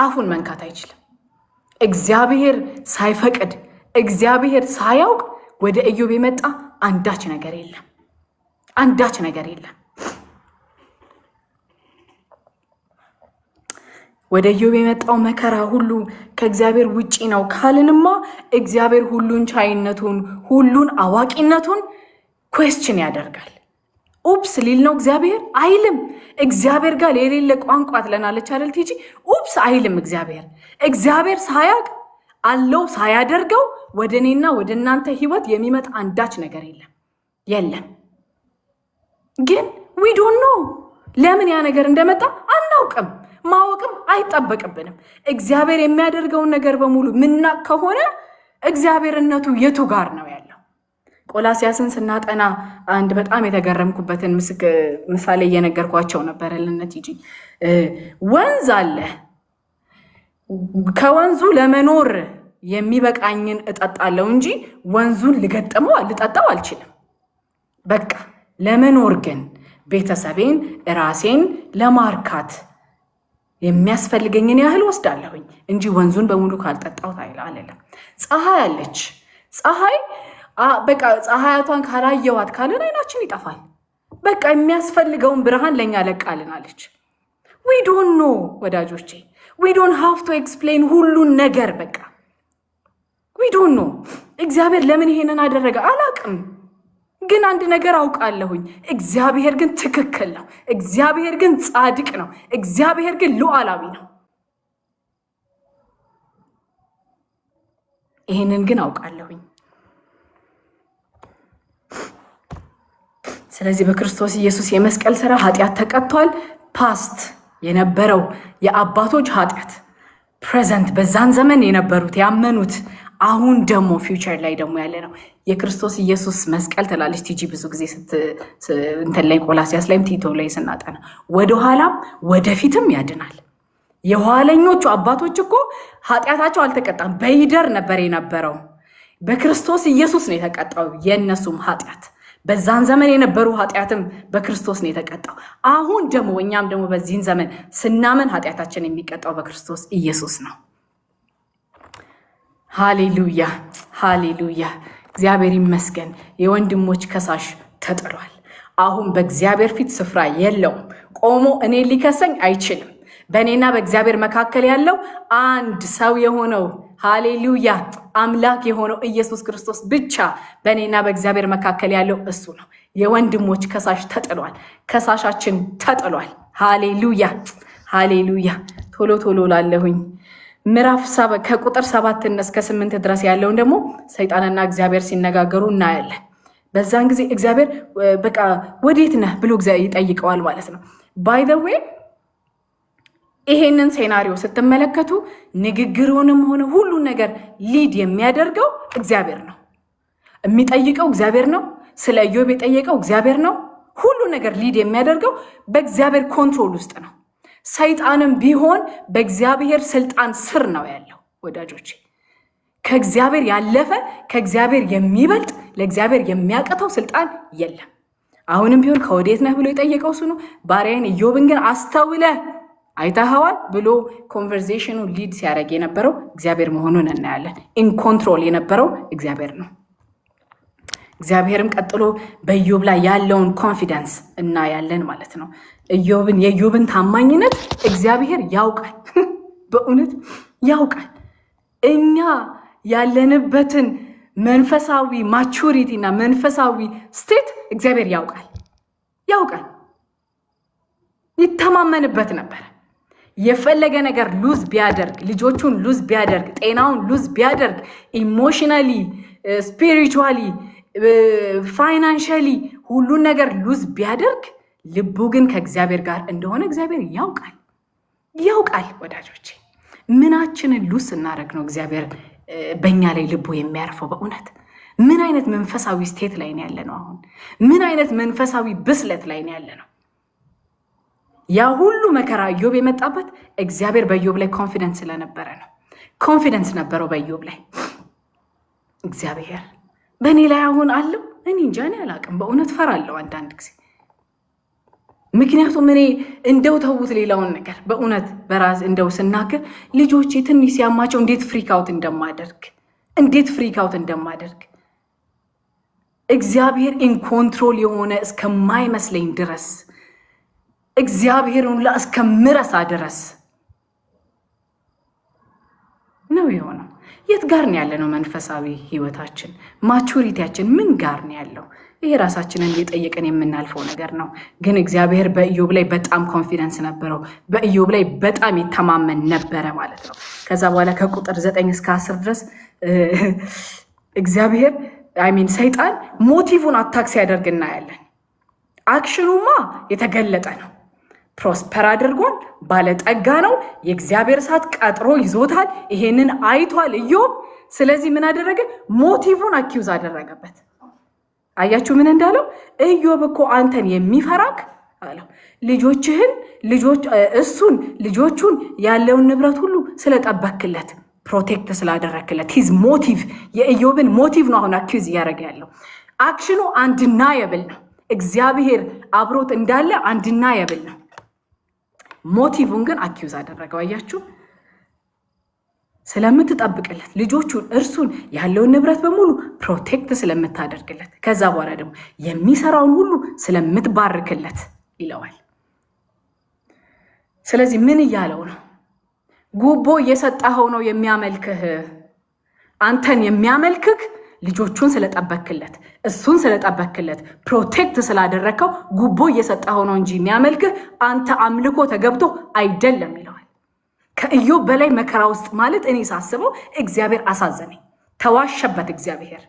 አፉን መንካት አይችልም። እግዚአብሔር ሳይፈቅድ እግዚአብሔር ሳያውቅ ወደ ኢዮብ የመጣ አንዳች ነገር የለም። አንዳች ነገር የለም። ወደ ኢዮብ የመጣው መከራ ሁሉ ከእግዚአብሔር ውጪ ነው ካልንማ እግዚአብሔር ሁሉን ቻይነቱን ሁሉን አዋቂነቱን ኩዌስችን ያደርጋል። ኡፕስ ሊል ነው እግዚአብሔር አይልም። እግዚአብሔር ጋር የሌለ ቋንቋ ትለናለች አይደል ቲጂ? ኡፕስ አይልም እግዚአብሔር ሳያቅ አለው ሳያደርገው ወደ እኔና ወደ እናንተ ህይወት የሚመጣ አንዳች ነገር የለም። ግን we don't know ለምን ያ ነገር እንደመጣ አናውቅም። ማወቅም አይጠበቅብንም። እግዚአብሔር የሚያደርገውን ነገር በሙሉ ምናቅ ከሆነ እግዚአብሔርነቱ የቱ ጋር ነው ያለው? ቆላስያስን ስናጠና አንድ በጣም የተገረምኩበትን ምሳሌ እየነገርኳቸው ነበር። ለነቲጂ ወንዝ አለ። ከወንዙ ለመኖር የሚበቃኝን እጠጣለሁ እንጂ ወንዙን ልጠጣው አልችልም። በቃ ለመኖር ግን ቤተሰቤን ራሴን ለማርካት የሚያስፈልገኝን ያህል ወስዳለሁኝ እንጂ ወንዙን በሙሉ ካልጠጣሁት አይደለም። ፀሐይ አለች። ፀሐይ በቃ ፀሐያቷን ካላየዋት ካለን አይናችን ይጠፋል። በቃ የሚያስፈልገውን ብርሃን ለኛ ለቃልናለች። we don't know ወዳጆቼ፣ we don't have to explain ሁሉን ነገር። በቃ we don't know እግዚአብሔር ለምን ይሄንን አደረገ አላቅም። ግን አንድ ነገር አውቃለሁኝ፣ እግዚአብሔር ግን ትክክል ነው። እግዚአብሔር ግን ጻድቅ ነው። እግዚአብሔር ግን ሉዓላዊ ነው። ይሄንን ግን አውቃለሁኝ። ስለዚህ በክርስቶስ ኢየሱስ የመስቀል ሥራ ኃጢአት ተቀጥቷል። ፓስት የነበረው የአባቶች ኃጢአት፣ ፕሬዘንት በዛን ዘመን የነበሩት ያመኑት፣ አሁን ደግሞ ፊውቸር ላይ ደግሞ ያለ ነው የክርስቶስ ኢየሱስ መስቀል ትላለች ቲጂ ብዙ ጊዜ እንትን ላይ ቆላስያስ ላይም ቲቶ ላይ ስናጠና ወደኋላም ወደፊትም ያድናል። የኋለኞቹ አባቶች እኮ ኃጢአታቸው አልተቀጣም፣ በይደር ነበር የነበረው። በክርስቶስ ኢየሱስ ነው የተቀጣው የእነሱም ኃጢአት። በዛን ዘመን የነበሩ ኃጢአትም በክርስቶስ ነው የተቀጣው። አሁን ደግሞ እኛም ደግሞ በዚህን ዘመን ስናመን ኃጢአታችን የሚቀጣው በክርስቶስ ኢየሱስ ነው። ሃሌሉያ ሃሌሉያ። እግዚአብሔር ይመስገን። የወንድሞች ከሳሽ ተጥሏል። አሁን በእግዚአብሔር ፊት ስፍራ የለውም። ቆሞ እኔ ሊከሰኝ አይችልም። በእኔና በእግዚአብሔር መካከል ያለው አንድ ሰው የሆነው ሃሌሉያ አምላክ የሆነው ኢየሱስ ክርስቶስ ብቻ በእኔና በእግዚአብሔር መካከል ያለው እሱ ነው። የወንድሞች ከሳሽ ተጥሏል። ከሳሻችን ተጥሏል። ሃሌሉያ ሃሌሉያ። ቶሎ ቶሎ ላለሁኝ ምዕራፍ 7 ከቁጥር 7 እስከ 8 ድረስ ያለውን ደግሞ ሰይጣንና እግዚአብሔር ሲነጋገሩ እናያለን። በዛን ጊዜ እግዚአብሔር በቃ ወዴት ነህ ብሎ ይጠይቀዋል ማለት ነው። ባይ ዘ ዌይ ይሄንን ሴናሪዮ ስትመለከቱ ንግግሩንም ሆነ ሁሉን ነገር ሊድ የሚያደርገው እግዚአብሔር ነው። የሚጠይቀው እግዚአብሔር ነው። ስለ ኢዮብ የጠየቀው እግዚአብሔር ነው። ሁሉ ነገር ሊድ የሚያደርገው በእግዚአብሔር ኮንትሮል ውስጥ ነው። ሰይጣንም ቢሆን በእግዚአብሔር ስልጣን ስር ነው ያለው ወዳጆቼ። ከእግዚአብሔር ያለፈ ከእግዚአብሔር የሚበልጥ ለእግዚአብሔር የሚያቀተው ስልጣን የለም። አሁንም ቢሆን ከወዴት ነህ ብሎ የጠየቀው እሱ ነው። ባሪያዬን ኢዮብን ግን አስተውለህ አይተኸዋል ብሎ ኮንቨርሴሽኑ ሊድ ሲያደርግ የነበረው እግዚአብሔር መሆኑን እናያለን። ኢን ኮንትሮል የነበረው እግዚአብሔር ነው። እግዚአብሔርም ቀጥሎ በኢዮብ ላይ ያለውን ኮንፊደንስ እናያለን ማለት ነው። የኢዮብን ታማኝነት እግዚአብሔር ያውቃል። በእውነት ያውቃል። እኛ ያለንበትን መንፈሳዊ ማቹሪቲ እና መንፈሳዊ ስቴት እግዚአብሔር ያውቃል። ይተማመንበት ነበር። የፈለገ ነገር ሉዝ ቢያደርግ፣ ልጆቹን ሉዝ ቢያደርግ፣ ጤናውን ሉዝ ቢያደርግ፣ ኢሞሽናሊ፣ ስፒሪቹዋሊ፣ ፋይናንሻሊ ሁሉን ነገር ሉዝ ቢያደርግ ልቡ ግን ከእግዚአብሔር ጋር እንደሆነ እግዚአብሔር ያውቃል። ወዳጆቼ ምናችንን ሉዝ እናደርግ ነው እግዚአብሔር በእኛ ላይ ልቡ የሚያርፈው? በእውነት ምን አይነት መንፈሳዊ ስቴት ላይ ነው ያለነው? አሁን ምን አይነት መንፈሳዊ ብስለት ላይ ነው ያለነው? ያ ሁሉ መከራ ኢዮብ የመጣበት እግዚአብሔር በኢዮብ ላይ ኮንፊደንስ ስለነበረ ነው። ኮንፊደንስ ነበረው በኢዮብ ላይ እግዚአብሔር። በእኔ ላይ አሁን አለው እኔ እንጃ፣ እኔ አላቅም። በእውነት ፈራለሁ አንዳንድ ጊዜ ምክንያቱም እኔ እንደው ተውት ሌላውን ነገር በእውነት በራስ እንደው ስናገር ልጆቼ ትንሽ ሲያማቸው እንዴት ፍሪክ አውት እንደማደርግ እግዚአብሔር ኢን ኮንትሮል የሆነ እስከማይመስለኝ ድረስ እግዚአብሔርን እስከምረሳ ድረስ ነው የሆነው። የት ጋር ነው ያለነው? መንፈሳዊ ህይወታችን ማቹሪቲያችን ምን ጋር ነው ያለው? ይሄ ራሳችንን እየጠየቅን የምናልፈው ነገር ነው። ግን እግዚአብሔር በኢዮብ ላይ በጣም ኮንፊደንስ ነበረው። በኢዮብ ላይ በጣም ይተማመን ነበረ ማለት ነው። ከዛ በኋላ ከቁጥር 9 እስከ 10 ድረስ እግዚአብሔር ሰይጣን ሞቲቭን አታክ ሲያደርግ እናያለን። አክሽኑማ የተገለጠ ነው። ፕሮስፐር አድርጓል፣ ባለጠጋ ነው፣ የእግዚአብሔር እሳት ቀጥሮ ይዞታል። ይሄንን አይቷል ኢዮብ። ስለዚህ ምን አደረገ? ሞቲቭን አኪውዝ አደረገበት። አያችሁ ምን እንዳለው? ኢዮብ እኮ አንተን የሚፈራክ አለው ልጆቹን ያለውን ንብረት ሁሉ ስለጠበክለት ፕሮቴክት ስላደረክለት ሂዝ ሞቲቭ የኢዮብን ሞቲቭ ነው አሁን አኪውዝ እያደረገ ያለው። አክሽኑ አንድናየብል ነው። እግዚአብሔር አብሮት እንዳለ አንድናየብል ነው። ሞቲቭን ግን አኪውዝ አደረገው። አያችሁ ስለምትጠብቅለት ልጆቹን እርሱን ያለውን ንብረት በሙሉ ፕሮቴክት ስለምታደርግለት ከዛ በኋላ ደግሞ የሚሰራውን ሁሉ ስለምትባርክለት ይለዋል። ስለዚህ ምን እያለው ነው? ጉቦ እየሰጠኸው ነው የሚያመልክህ። አንተን የሚያመልክህ ልጆቹን ስለጠበክለት እሱን ስለጠበክለት ፕሮቴክት ስላደረከው ጉቦ እየሰጠኸው ነው እንጂ የሚያመልክህ አንተ አምልኮ ተገብቶ አይደለም ይለዋል። ከኢዮብ በላይ መከራ ውስጥ ማለት እኔ ሳስበው እግዚአብሔር አሳዘነኝ። ተዋሸበት እግዚአብሔር።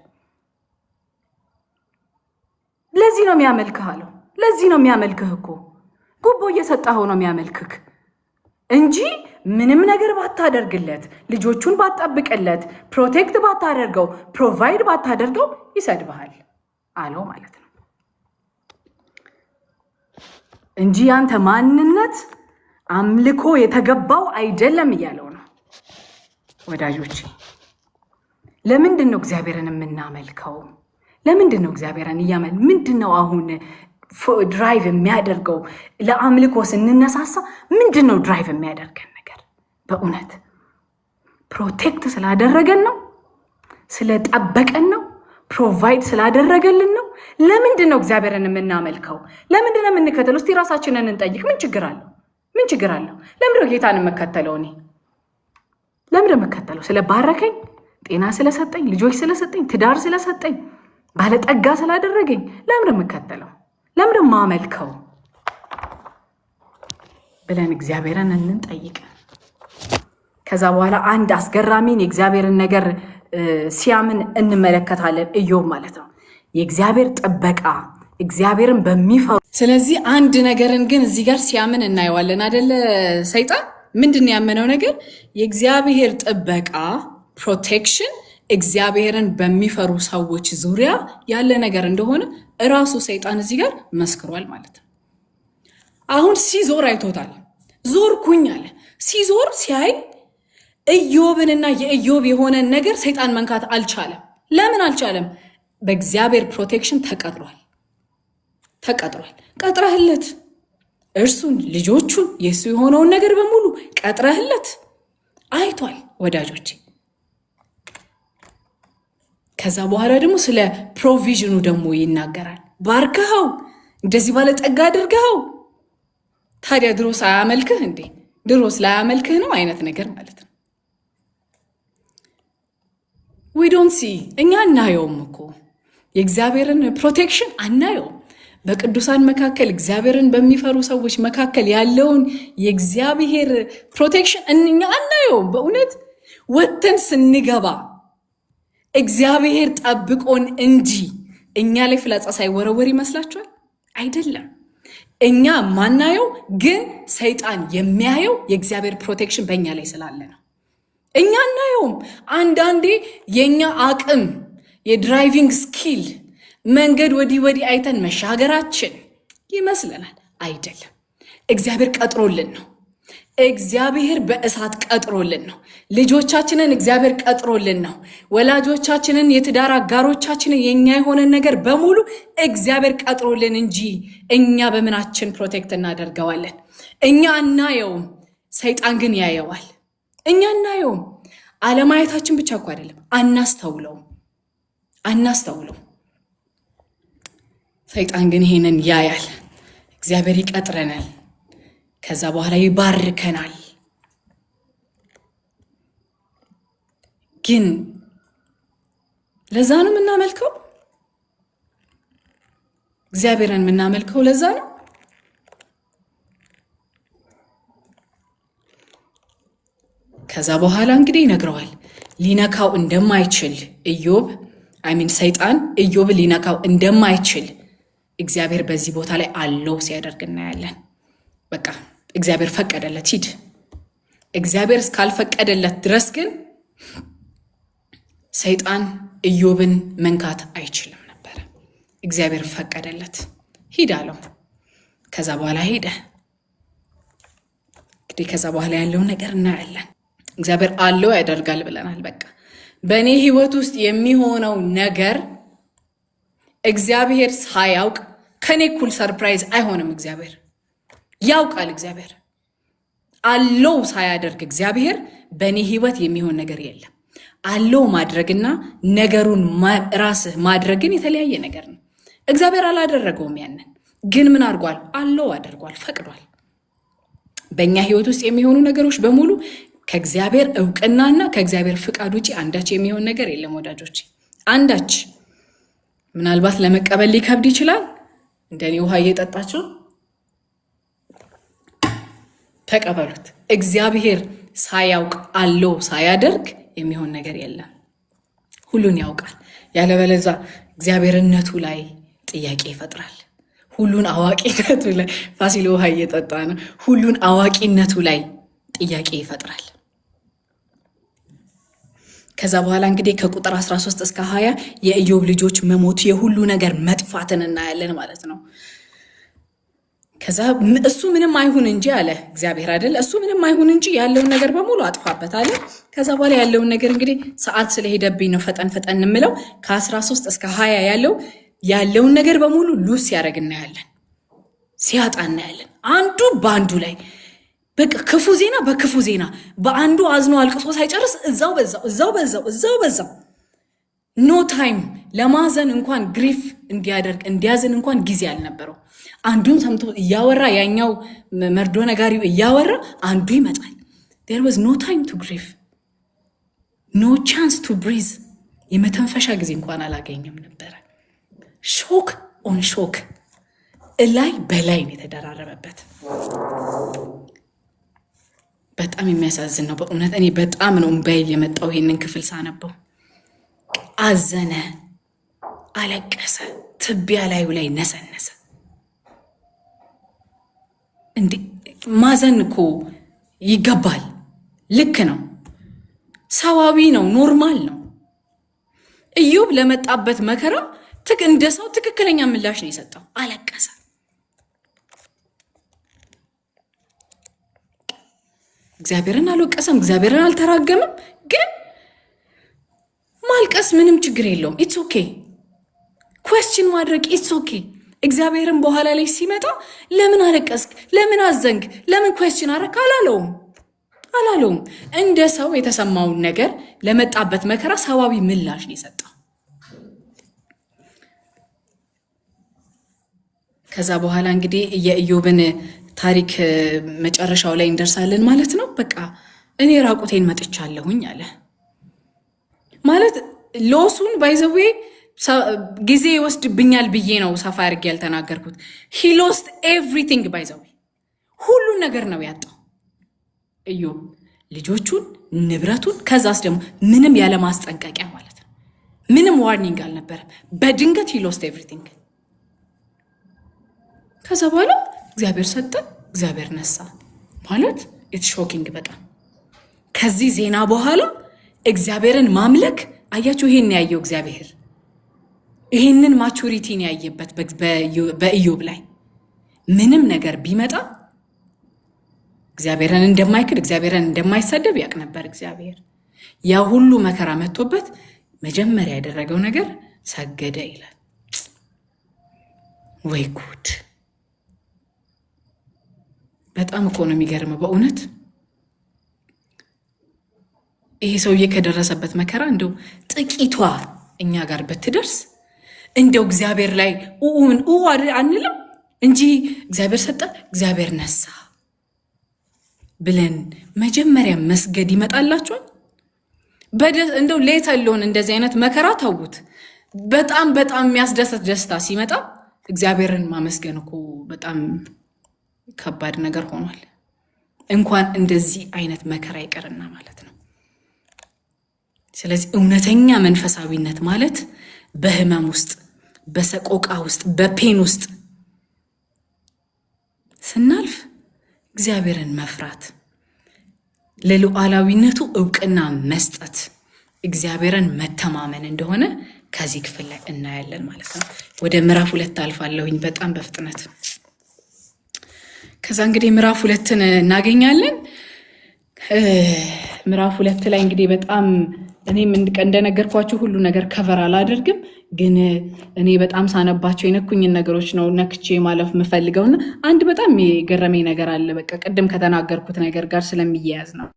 ለዚህ ነው የሚያመልክህ አለው። ለዚህ ነው የሚያመልክህ እኮ ጉቦ እየሰጠኸው ነው የሚያመልክህ እንጂ ምንም ነገር ባታደርግለት፣ ልጆቹን ባትጠብቅለት፣ ፕሮቴክት ባታደርገው፣ ፕሮቫይድ ባታደርገው ይሰድብሃል አለው ማለት ነው እንጂ ያንተ ማንነት አምልኮ የተገባው አይደለም እያለው ነው። ወዳጆቼ ለምንድን ነው እግዚአብሔርን የምናመልከው? ለምንድን ነው እግዚአብሔርን ምንድን ነው አሁን ድራይቭ የሚያደርገው? ለአምልኮ ስንነሳሳ ምንድን ነው ድራይቭ የሚያደርገን ነገር? በእውነት ፕሮቴክት ስላደረገን ነው? ስለጠበቀን ነው? ፕሮቫይድ ስላደረገልን ነው? ለምንድን ነው እግዚአብሔርን የምናመልከው? ለምንድን ነው የምንከተለው? እስቲ ራሳችንን እንጠይቅ። ምን ችግር አለው? ለምንድን ነው ጌታን የምከተለው? እኔ ለምንድን ነው የምከተለው? ስለባረከኝ፣ ጤና ስለሰጠኝ፣ ልጆች ስለሰጠኝ፣ ትዳር ስለሰጠኝ፣ ባለጠጋ ስላደረገኝ ለምንድን ነው የምከተለው? ለምንድን ነው የማመልከው ብለን እግዚአብሔርን እንጠይቅ። ከዛ በኋላ አንድ አስገራሚን የእግዚአብሔርን ነገር ሲያምን እንመለከታለን። ኢዮብ ማለት ነው የእግዚአብሔር ጥበቃ እግዚአብሔርን በሚፈሩ። ስለዚህ አንድ ነገርን ግን እዚህ ጋር ሲያምን እናየዋለን አይደለ? ሰይጣን ምንድን ያመነው ነገር? የእግዚአብሔር ጥበቃ ፕሮቴክሽን እግዚአብሔርን በሚፈሩ ሰዎች ዙሪያ ያለ ነገር እንደሆነ እራሱ ሰይጣን እዚህ ጋር መስክሯል ማለት ነው። አሁን ሲዞር አይቶታል። ዞርኩኝ አለ። ሲዞር ሲያይ ኢዮብንና የኢዮብ የሆነ ነገር ሰይጣን መንካት አልቻለም። ለምን አልቻለም? በእግዚአብሔር ፕሮቴክሽን ተቀጥሯል። ቀጥረህለት እርሱን ልጆቹን የሱ የሆነውን ነገር በሙሉ ቀጥረህለት አይቷል ወዳጆቼ። ከዛ በኋላ ደግሞ ስለ ፕሮቪዥኑ ደግሞ ይናገራል። ባርከኸው፣ እንደዚህ ባለጠጋ አድርገኸው። ታዲያ ድሮስ አያመልክህ እንዴ? ድሮስ ላያመልክህ ነው አይነት ነገር ማለት ነው። ዊ ዶንት ሲ እኛ አናየውም እኮ የእግዚአብሔርን ፕሮቴክሽን አናየውም። በቅዱሳን መካከል እግዚአብሔርን በሚፈሩ ሰዎች መካከል ያለውን የእግዚአብሔር ፕሮቴክሽን እኛ አናየውም። በእውነት ወተን ስንገባ እግዚአብሔር ጠብቆን እንጂ እኛ ላይ ፍላጻ ሳይወረወር ይመስላችኋል? አይደለም። እኛ ማናየው ግን ሰይጣን የሚያየው የእግዚአብሔር ፕሮቴክሽን በእኛ ላይ ስላለ ነው። እኛ አናየውም። አንዳንዴ የእኛ አቅም የድራይቪንግ ስኪል መንገድ ወዲህ አይተን መሻገራችን ይመስለናል። አይደለም። እግዚአብሔር ቀጥሮልን ነው። እግዚአብሔር በእሳት ቀጥሮልን ነው። ልጆቻችንን እግዚአብሔር ቀጥሮልን ነው። ወላጆቻችንን፣ የትዳር አጋሮቻችንን፣ የኛ የሆነን ነገር በሙሉ እግዚአብሔር ቀጥሮልን እንጂ እኛ በምናችን ፕሮቴክት እናደርገዋለን? እኛ እናየውም፣ ሰይጣን ግን ያየዋል። እኛ እናየውም። አለማየታችን ብቻ እኮ አይደለም፣ አናስተውለው። ሰይጣን ግን ይሄንን ያያል። እግዚአብሔር ይቀጥረናል። ከዛ በኋላ ይባርከናል። ግን ለዛ ነው የምናመልከው፣ እግዚአብሔርን የምናመልከው ለዛ ነው። ከዛ በኋላ እንግዲህ ይነግረዋል ሊነካው እንደማይችል ሰይጣን ኢዮብ ሊነካው እንደማይችል እግዚአብሔር በዚህ ቦታ ላይ አለው ሲያደርግ እናያለን። በቃ እግዚአብሔር ፈቀደለት ሂድ። እግዚአብሔር እስካልፈቀደለት ድረስ ግን ሰይጣን ኢዮብን መንካት አይችልም ነበር። እግዚአብሔር ፈቀደለት ሂድ አለው። ከዛ በኋላ ሄደ። እንግዲህ ከዛ በኋላ ያለውን ነገር እናያለን። እግዚአብሔር አለው ያደርጋል ብለናል። በቃ በእኔ ህይወት ውስጥ የሚሆነው ነገር እግዚአብሔር ሳያውቅ ከኔ እኩል ሰርፕራይዝ አይሆንም። እግዚአብሔር ያውቃል። እግዚአብሔር አለው ሳያደርግ እግዚአብሔር በእኔ ህይወት የሚሆን ነገር የለም። አለው ማድረግና ነገሩን ራስህ ማድረግን የተለያየ ነገር ነው። እግዚአብሔር አላደረገውም። ያንን ግን ምን አድርጓል? አለው አድርጓል፣ ፈቅዷል። በእኛ ህይወት ውስጥ የሚሆኑ ነገሮች በሙሉ ከእግዚአብሔር እውቅናና ከእግዚአብሔር ፍቃድ ውጪ አንዳች የሚሆን ነገር የለም ወዳጆች። አንዳች ምናልባት ለመቀበል ሊከብድ ይችላል። እንደኔ ውሃ እየጠጣችሁ ተቀበሉት። እግዚአብሔር ሳያውቅ አለው ሳያደርግ የሚሆን ነገር የለም። ሁሉን ያውቃል። ያለበለዛ እግዚአብሔርነቱ ላይ ጥያቄ ይፈጥራል። ሁሉን አዋቂነቱ ላይ ፋሲል ውሃ እየጠጣ ነው። ሁሉን አዋቂነቱ ላይ ጥያቄ ይፈጥራል። ከዛ በኋላ እንግዲህ ከቁጥር 13 እስከ 20 የኢዮብ ልጆች መሞት የሁሉ ነገር መጥፋትን እናያለን ማለት ነው። ከዛ እሱ ምንም አይሁን እንጂ አለ እግዚአብሔር አይደል? እሱ ምንም አይሁን እንጂ ያለውን ነገር በሙሉ አጥፋበት አለ። ከዛ በኋላ ያለውን ነገር እንግዲህ ሰዓት ስለሄደብኝ ነው ፈጠን እንምለው። ከ13 እስከ 20 ያለውን ነገር በሙሉ ሉስ ሲያደርግ እናያለን፣ ሲያጣ እናያለን። አንዱ በአንዱ ላይ በቃ ክፉ ዜና በክፉ ዜና በአንዱ አዝኖ አልቅሶ ሳይጨርስ እዛው በዛው ኖ ታይም ለማዘን እንኳን ግሪፍ እንዲያዝን እንኳን ጊዜ አልነበረው። አንዱን ሰምቶ እያወራ ያኛው መርዶ ነጋሪው እያወራ አንዱ ይመጣል። there was no time to grieve, no chance to breathe። የመተንፈሻ ጊዜ እንኳን አላገኘም ነበረ። ሾክ ኦን ሾክ እላይ በላይ ነው የተደራረበበት። በጣም የሚያሳዝን ነው በእውነት። እኔ በጣም ነው እምባዬ የመጣው ይሄንን ክፍል ሳነበው። አዘነ፣ አለቀሰ፣ ትቢያ ላዩ ላይ ነሰነሰ። እንዴ ማዘን እኮ ይገባል፣ ልክ ነው፣ ሰዋዊ ነው፣ ኖርማል ነው። ኢዮብ ለመጣበት መከራ እንደ ሰው ትክክለኛ ምላሽ ነው የሰጠው። አለቀሰ። እግዚአብሔርን አልወቀሰም፣ እግዚአብሔርን አልተራገመም። ግን ማልቀስ ምንም ችግር የለውም። ኢትስ ኦኬ። ኩዌስችን ማድረግ ኢትስ ኦኬ። እግዚአብሔርን በኋላ ላይ ሲመጣ ለምን አለቀስክ፣ ለምን አዘንክ፣ ለምን ኩዌስችን አረክ አላለውም። እንደ ሰው የተሰማውን ነገር ለመጣበት መከራ ሰዋዊ ምላሽ ነው የሰጠው። ከዛ በኋላ እንግዲህ የኢዮብን ታሪክ መጨረሻው ላይ እንደርሳለን ማለት ነው። በቃ እኔ ራቁቴን መጥቻለሁኝ አለ ማለት ሎሱን ባይዘዌ ጊዜ ይወስድብኛል ብዬ ነው ሰፋ አድርጌ ያልተናገርኩት። ሂ ሎስት ኤቭሪቲንግ ባይዘዌ ሁሉን ነገር ነው ያጣው ኢዮብ፣ ልጆቹን፣ ንብረቱን። ከዛስ ደግሞ ምንም ያለ ማስጠንቀቂያ ማለት ነው። ምንም ዋርኒንግ አልነበረም። በድንገት ሂ ሎስት ኤቭሪቲንግ። ከዛ በኋላ እግዚአብሔር ሰጠ፣ እግዚአብሔር ነሳ ማለት ኢትስ ሾኪንግ በጣም። ከዚህ ዜና በኋላ እግዚአብሔርን ማምለክ አያችሁ፣ ይሄን ያየው እግዚአብሔር ይሄንን ማቹሪቲን ያየበት በኢዮብ ላይ ምንም ነገር ቢመጣ እግዚአብሔርን እንደማይክድ እግዚአብሔርን እንደማይሰደብ ያቅ ነበር እግዚአብሔር። ያ ሁሉ መከራ መጥቶበት መጀመሪያ ያደረገው ነገር ሰገደ ይላል። ወይ ጉድ! በጣም እኮ ነው የሚገርመው በእውነት ይሄ ሰውዬ ከደረሰበት መከራ እንደው ጥቂቷ እኛ ጋር ብትደርስ እንደው እግዚአብሔር ላይ አንልም እንጂ እግዚአብሔር ሰጠ እግዚአብሔር ነሳ ብለን መጀመሪያ መስገድ ይመጣላችኋል። እንደው ሌት አለውን እንደዚህ አይነት መከራ ተውት። በጣም የሚያስደስት ደስታ ሲመጣ እግዚአብሔርን ማመስገን እኮ በጣም ከባድ ነገር ሆኗል። እንኳን እንደዚህ አይነት መከራ ይቀርና ማለት ነው። ስለዚህ እውነተኛ መንፈሳዊነት ማለት በህመም ውስጥ፣ በሰቆቃ ውስጥ፣ በፔን ውስጥ ስናልፍ እግዚአብሔርን መፍራት፣ ለሉዓላዊነቱ እውቅና መስጠት፣ እግዚአብሔርን መተማመን እንደሆነ ከዚህ ክፍል ላይ እናያለን ማለት ነው። ወደ ምዕራፍ 2 አልፋለሁኝ በጣም በፍጥነት። ከዛ እንግዲህ ምዕራፍ 2ን እናገኛለን። ምዕራፍ 2 ላይ እንግዲህ በጣም እኔም እንደነገርኳችሁ ሁሉ ነገር ከቨር አላደርግም፣ ግን እኔ በጣም ሳነባቸው የነኩኝን ነገሮች ነው ነክቼ ማለፍ የምፈልገውና አንድ በጣም የገረመኝ ነገር አለ። በቃ ቅድም ከተናገርኩት ነገር ጋር ስለሚያያዝ ነው።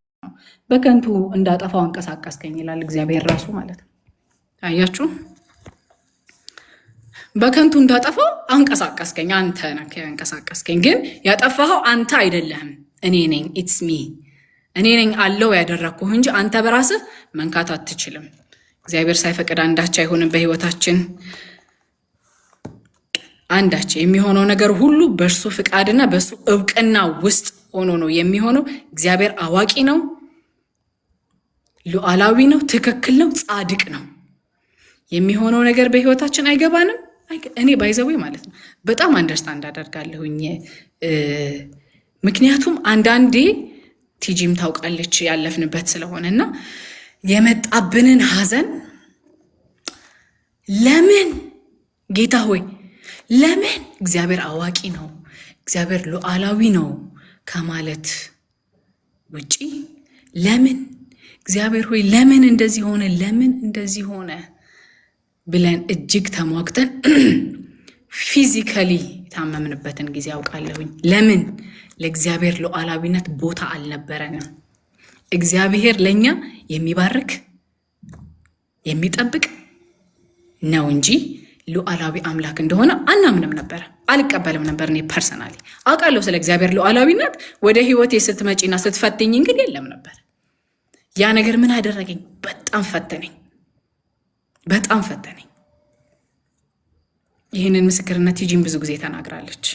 በከንቱ እንዳጠፋው አንቀሳቀስከኝ ይላል እግዚአብሔር ራሱ ማለት ነው። አያችሁ፣ በከንቱ እንዳጠፋው አንቀሳቀስከኝ፣ አንተ ነህ ያንቀሳቀስከኝ። ግን ያጠፋኸው አንተ አይደለህም፣ እኔ ነኝ። ኢትስ ሚ፣ እኔ ነኝ አለው ያደረግኩህ እንጂ አንተ በራስህ መንካት አትችልም። እግዚአብሔር ሳይፈቅድ አንዳች አይሆንም በህይወታችን። አንዳች የሚሆነው ነገር ሁሉ በእርሱ ፍቃድና በእሱ እውቅና ውስጥ ሆኖ ነው የሚሆነው። እግዚአብሔር አዋቂ ነው፣ ሉዓላዊ ነው፣ ትክክል ነው፣ ጻድቅ ነው። የሚሆነው ነገር በህይወታችን አይገባንም። እኔ ባይዘዌ ማለት ነው በጣም አንደርስታንድ አደርጋለሁኝ። ምክንያቱም አንዳንዴ ቲጂም ታውቃለች ያለፍንበት ስለሆነና የመጣብንን ሐዘን ለምን ጌታ ሆይ ለምን እግዚአብሔር አዋቂ ነው እግዚአብሔር ሉዓላዊ ነው ከማለት ውጪ ለምን እግዚአብሔር ሆይ ለምን እንደዚህ ሆነ ለምን እንደዚህ ሆነ ብለን እጅግ ተሟግተን ፊዚካሊ ታመምንበትን ጊዜ አውቃለሁኝ። ለምን ለእግዚአብሔር ሉዓላዊነት ቦታ አልነበረንም። እግዚአብሔር ለኛ የሚባርክ የሚጠብቅ ነው እንጂ ሉዓላዊ አምላክ እንደሆነ አናምንም ነበር፣ አልቀበልም ነበር። እኔ ፐርሰናሊ አውቃለሁ ስለ እግዚአብሔር ሉዓላዊነት። ወደ ህይወቴ ስትመጪና ስትፈትኝ ግን የለም ነበር። ያ ነገር ምን አደረገኝ? በጣም ፈተነኝ። ይህንን ምስክርነት ቲጂን ብዙ ጊዜ ተናግራለች።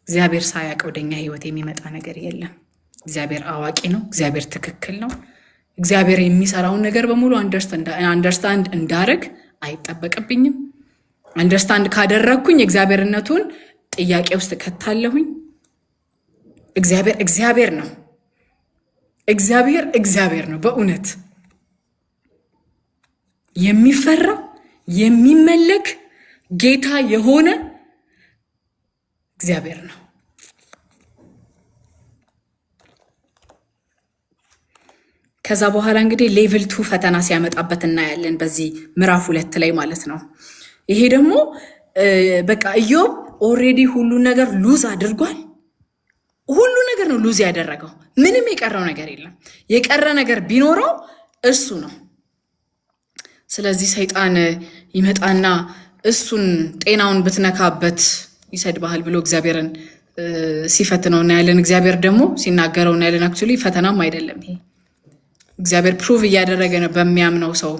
እግዚአብሔር ሳያውቅ ወደኛ ህይወት የሚመጣ ነገር የለም። እግዚአብሔር አዋቂ ነው። እግዚአብሔር ትክክል ነው። እግዚአብሔር የሚሰራውን ነገር በሙሉ አንደርስታንድ እንዳረግ አይጠበቅብኝም። አንደርስታንድ ካደረግኩኝ እግዚአብሔርነቱን ጥያቄ ውስጥ ከታለሁኝ። እግዚአብሔር ነው። እግዚአብሔር ነው። በእውነት የሚፈራ የሚመለክ ጌታ የሆነ እግዚአብሔር ነው። ከዛ በኋላ እንግዲህ ሌቭል 2 ፈተና ሲያመጣበት እናያለን በዚህ ምዕራፍ 2 ላይ ማለት ነው። ይሄ ደግሞ በቃ ኢዮብ ኦልሬዲ ሁሉ ነገር ሉዝ አድርጓል። ሁሉ ነገር ነው ሉዝ ያደረገው። ምንም የቀረው ነገር የለም። የቀረ ነገር ቢኖረው እሱ ነው። ስለዚህ ሰይጣን ይመጣና እሱን ጤናውን ብትነካበት ይሰድባል ብሎ እግዚአብሔርን ሲፈትነው እናያለን። እግዚአብሔር ደግሞ ሲናገረው እናያለን። አክቹሊ ፈተናም አይደለም ይሄ፣ እግዚአብሔር ፕሩቭ እያደረገ ነው በሚያምነው ሰው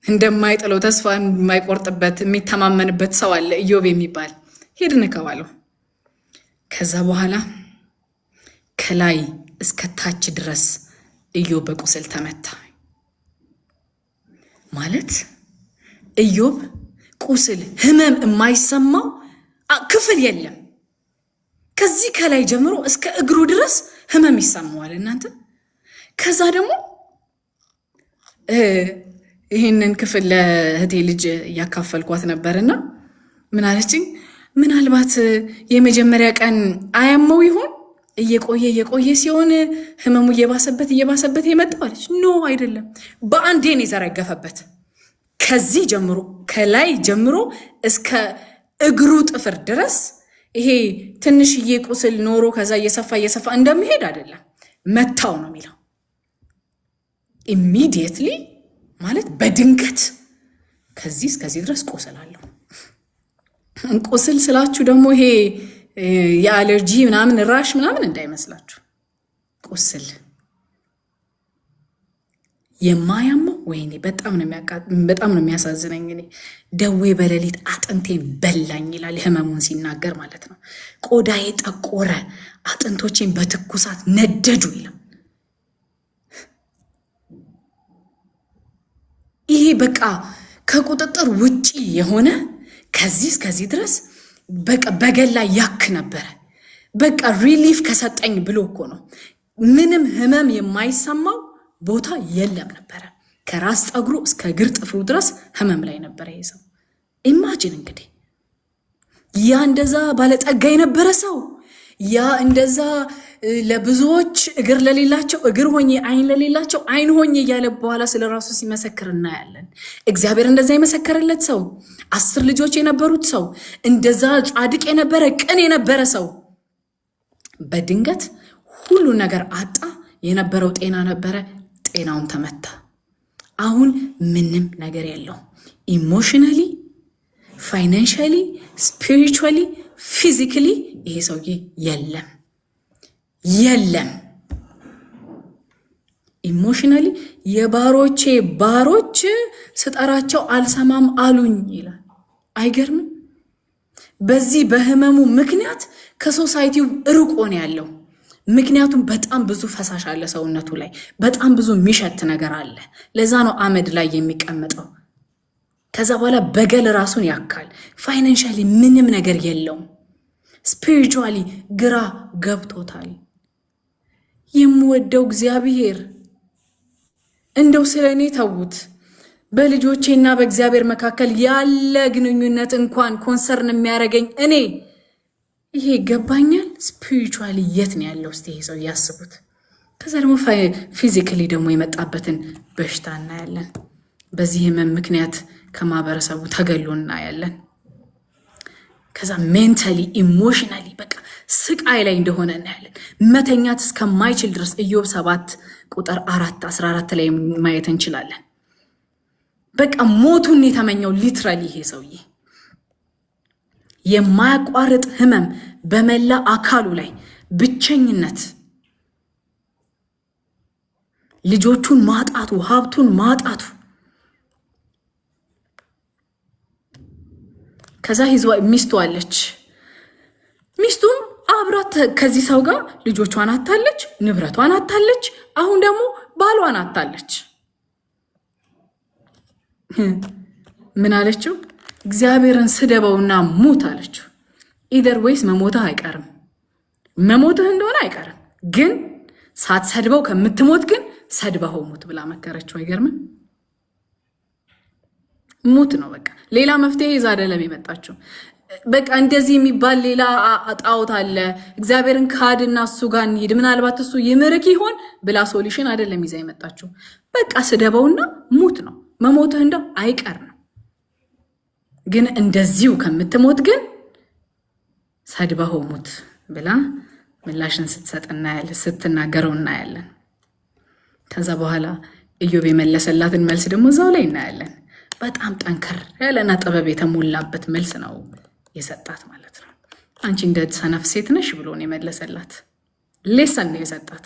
እንደማይጥለው ተስፋ የማይቆርጥበት የሚተማመንበት ሰው አለ ኢዮብ የሚባል። ሄድ ንከባለው። ከዛ በኋላ ከላይ እስከ ታች ድረስ ኢዮብ በቁስል ተመታ። ማለት ኢዮብ ቁስል ህመም የማይሰማው ክፍል የለም። ከዚህ ከላይ ጀምሮ እስከ እግሩ ድረስ ህመም ይሰማዋል እናንተ። ከዛ ደግሞ ይህንን ክፍል ለእህቴ ልጅ እያካፈልኳት ነበርና ምን አለችኝ? ምናልባት የመጀመሪያ ቀን አያመው ይሆን እየቆየ ሲሆን ህመሙ እየባሰበት የመጣው አለች። ኖ አይደለም፣ በአንዴ ነው የዘረገፈበት። ከዚህ ጀምሮ ከላይ ጀምሮ እስከ እግሩ ጥፍር ድረስ ይሄ ትንሽዬ ቁስል ኖሮ ከዛ እየሰፋ እንደሚሄድ አይደለም፣ መታው ነው የሚለው። ኢሚዲየትሊ ማለት በድንገት ከዚህ እስከዚህ ድረስ ቁስል አለው። ቁስል ስላችሁ ደግሞ ይሄ የአለርጂ ምናምን ራሽ ምናምን እንዳይመስላችሁ። ቁስል የማያመው ወይኔ በጣም ነው የሚያሳዝነኝ። እኔ ደዌ በሌሊት አጥንቴን በላኝ ይላል ህመሙን ሲናገር ማለት ነው። ቆዳዬ ጠቆረ፣ አጥንቶቼን በትኩሳት ነደዱ ይላል። ይሄ በቃ ከቁጥጥር ውጪ የሆነ ከዚህ እስከዚህ ድረስ በቃ በገላ ያክ ነበረ። በቃ ሪሊፍ ከሰጠኝ ብሎ እኮ ነው። ምንም ህመም የማይሰማው ቦታ የለም ነበረ። ከራስ ጠጉሩ እስከ እግር ጥፍሩ ድረስ ህመም ላይ ነበረ ይሄ ሰው። ኢማጂን እንግዲህ ያ እንደዛ ባለጠጋ የነበረ ሰው፣ ያ እንደዛ ለብዙዎች እግር ለሌላቸው እግር ሆኜ አይን ለሌላቸው አይን ሆኜ እያለ በኋላ ስለ ራሱ ሲመሰክር እናያለን። እግዚአብሔር እንደዛ የመሰከረለት ሰው፣ 10 ልጆች የነበሩት ሰው፣ እንደዛ ጻድቅ የነበረ ቅን የነበረ ሰው በድንገት ሁሉ ነገር አጣ። የነበረው ጤና ነበረ፣ ጤናውን ተመታ። አሁን ምንም ነገር የለውም። ኢሞሽናሊ፣ ፋይናንሻሊ፣ ስፒሪቹዋሊ፣ ፊዚካሊ ይሄ ሰውዬ የለም። ኢሞሽናሊ የባሮቼ ባሮች ስጠራቸው አልሰማም አሉኝ ይላል። አይገርምም? በዚህ በህመሙ ምክንያት ከሶሳይቲው ርቆ ነው ያለው። ምክንያቱም በጣም ብዙ ፈሳሽ አለ ሰውነቱ ላይ፣ በጣም ብዙ የሚሸት ነገር አለ። ለዛ ነው አመድ ላይ የሚቀመጠው። ከዛ በኋላ በገል ራሱን ያካል። ፋይናንሻሊ ምንም ነገር የለውም። ስፒሪቹዋሊ ግራ ገብቶታል። የምወደው እግዚአብሔር እንደው ስለ እኔ ተዉት፣ በልጆቼና በእግዚአብሔር መካከል ያለ ግንኙነት እንኳን ኮንሰርን የሚያደርገኝ እኔ ይሄ ይገባኛል። ስፒሪቹዋሊ የት ነው ያለው? እስቲ ይሄ ሰው ያስቡት። ከዛ ደግሞ ፊዚካሊ ደግሞ የመጣበትን በሽታ እናያለን። በዚህ ህመም ምክንያት ከማህበረሰቡ ተገሎ እናያለን። ከዛ ሜንታሊ ኢሞሽናሊ በቃ ስቃይ ላይ እንደሆነ እናያለን። መተኛት እስከማይችል ድረስ ኢዮብ 7 ቁጥር 4-14 ላይ ማየት እንችላለን። በቃ ሞቱን የተመኘው ሊትራሊ ይሄ ሰውዬ የማያቋርጥ ህመም በመላ አካሉ ላይ፣ ብቸኝነት፣ ልጆቹን ማጣቱ፣ ሀብቱን ማጣቱ። ከዛ ሚስቱ አለች። ሚስቱም አብራት ከዚህ ሰው ጋር ልጆቿን አታለች፣ ንብረቷን አታለች፣ አሁን ደግሞ ባሏን አታለች። ምን አለችው? እግዚአብሔርን ስደበውና ሙት አለችው። ኢደር ወይስ መሞትህ አይቀርም፣ መሞትህ እንደሆነ አይቀርም፣ ግን ሳትሰድበው ከምትሞት ግን ሰድበኸው ሙት ብላ መከረችው። አይገርምም? ሙት ነው በቃ። ሌላ መፍትሄ ይዛ አይደለም የመጣችው። በቃ እንደዚህ የሚባል ሌላ ጣዖት አለ፣ እግዚአብሔርን ካድና እሱ ጋር እንሂድ፣ ምናልባት እሱ ይምርክ ይሆን ብላ ሶሉሽን አይደለም ይዛ የመጣችው። በቃ ስደበውና ሙት ነው፣ መሞትህ እንደው አይቀር ነው፣ ግን እንደዚሁ ከምትሞት ግን ሰድበኸው ሙት ብላ ምላሽን ስትሰጥ እናያለን፣ ስትናገረው እናያለን። ከዛ በኋላ ኢዮብ የመለሰላትን መልስ ደግሞ እዛው ላይ እናያለን። በጣም ጠንከር ያለና ጥበብ የተሞላበት መልስ ነው የሰጣት ማለት ነው። አንቺ እንደ ሰነፍ ሴት ነሽ ብሎ ነው የመለሰላት። ሌሰን ነው የሰጣት።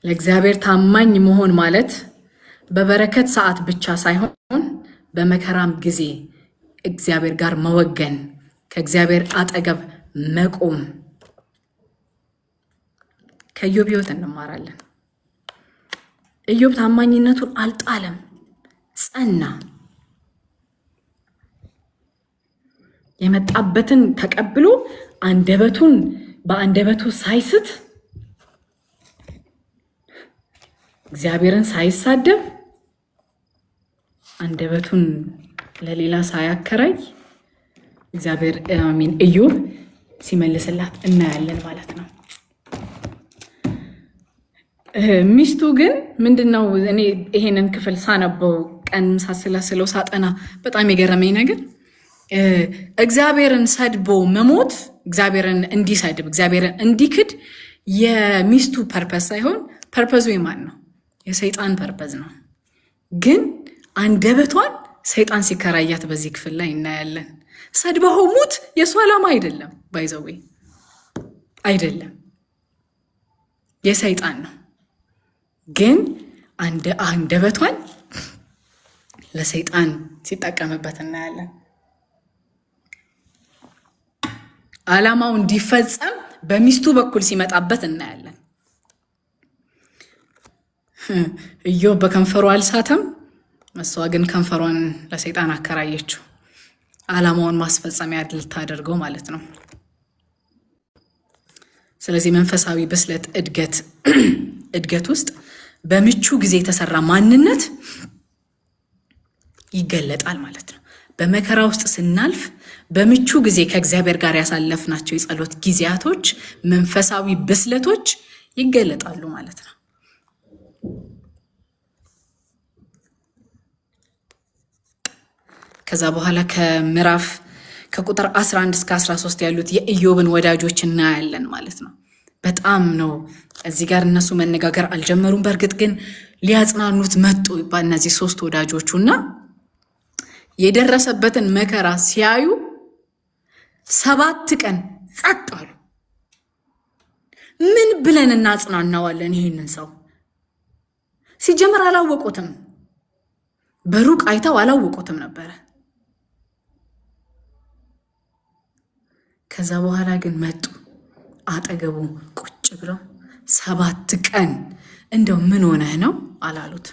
ለእግዚአብሔር ታማኝ መሆን ማለት በበረከት ሰዓት ብቻ ሳይሆን በመከራም ጊዜ እግዚአብሔር ጋር መወገን፣ ከእግዚአብሔር አጠገብ መቆም። ከኢዮብ ሕይወት እንማራለን። ኢዮብ ታማኝነቱን አልጣለም፣ ጸና። የመጣበትን ተቀብሎ በአንደበቱ ሳይስት፣ እግዚአብሔርን ሳይሳደብ፣ አንደበቱን ለሌላ ሳያከራይ እግዚአብሔር አሜን ኢዮብ ሲመልስላት እናያለን ማለት ነው። ሚስቱ ግን ምንድነው እኔ ይሄንን ክፍል ሳነበው ቀን ሳስላስለው ሳጠና በጣም የገረመኝ ነገር እግዚአብሔርን ሰድቦ መሞት እግዚአብሔርን እንዲሰድብ እግዚአብሔርን እንዲክድ የሚስቱ ፐርፐስ ሳይሆን ፐርፐዙ የማን ነው? የሰይጣን ፐርፐዝ ነው። ግን አንደበቷን ሰይጣን ሲከራያት በዚህ ክፍል ላይ እናያለን። ሰድበው ሙት የሷ ዓላማ አይደለም፣ ባይዘዌ አይደለም፣ የሰይጣን ነው። ግን አንደበቷን ለሰይጣን ሲጠቀምበት እናያለን። ዓላማው እንዲፈጸም በሚስቱ በኩል ሲመጣበት እናያለን። ኢዮብ በከንፈሩ አልሳተም፣ እሷ ግን ከንፈሯን ለሰይጣን አከራየችው። ዓላማውን ማስፈጸሚያ ልታደርገው ማለት ነው። ስለዚህ መንፈሳዊ ብስለት እድገት ውስጥ በምቹ ጊዜ የተሰራ ማንነት ይገለጣል ማለት ነው። በመከራ ውስጥ ስናልፍ በምቹ ጊዜ ከእግዚአብሔር ጋር ያሳለፍናቸው የጸሎት ጊዜያቶች መንፈሳዊ ብስለቶች ይገለጣሉ ማለት ነው። ከዛ በኋላ ከቁጥር 11 እስከ 13 ያሉት የኢዮብን ወዳጆች እናያለን ማለት ነው። በጣም ነው እዚህ ጋር እነሱ መነጋገር አልጀመሩም። በእርግጥ ግን ሊያጽናኑት መጡ እነዚህ 3 ወዳጆቹና የደረሰበትን መከራ ሲያዩ 7 ቀን ጸጥ አሉ። ምን ብለን እናጽናናዋለን ይህንን ሰው? ሲጀመር አላወቁትም፣ በሩቅ አይተው አላወቁትም ነበረ። ከዛ በኋላ ግን መጡ፣ አጠገቡ ቁጭ ብለው 7 ቀን እንደው ምን ሆነህ ነው አላሉት።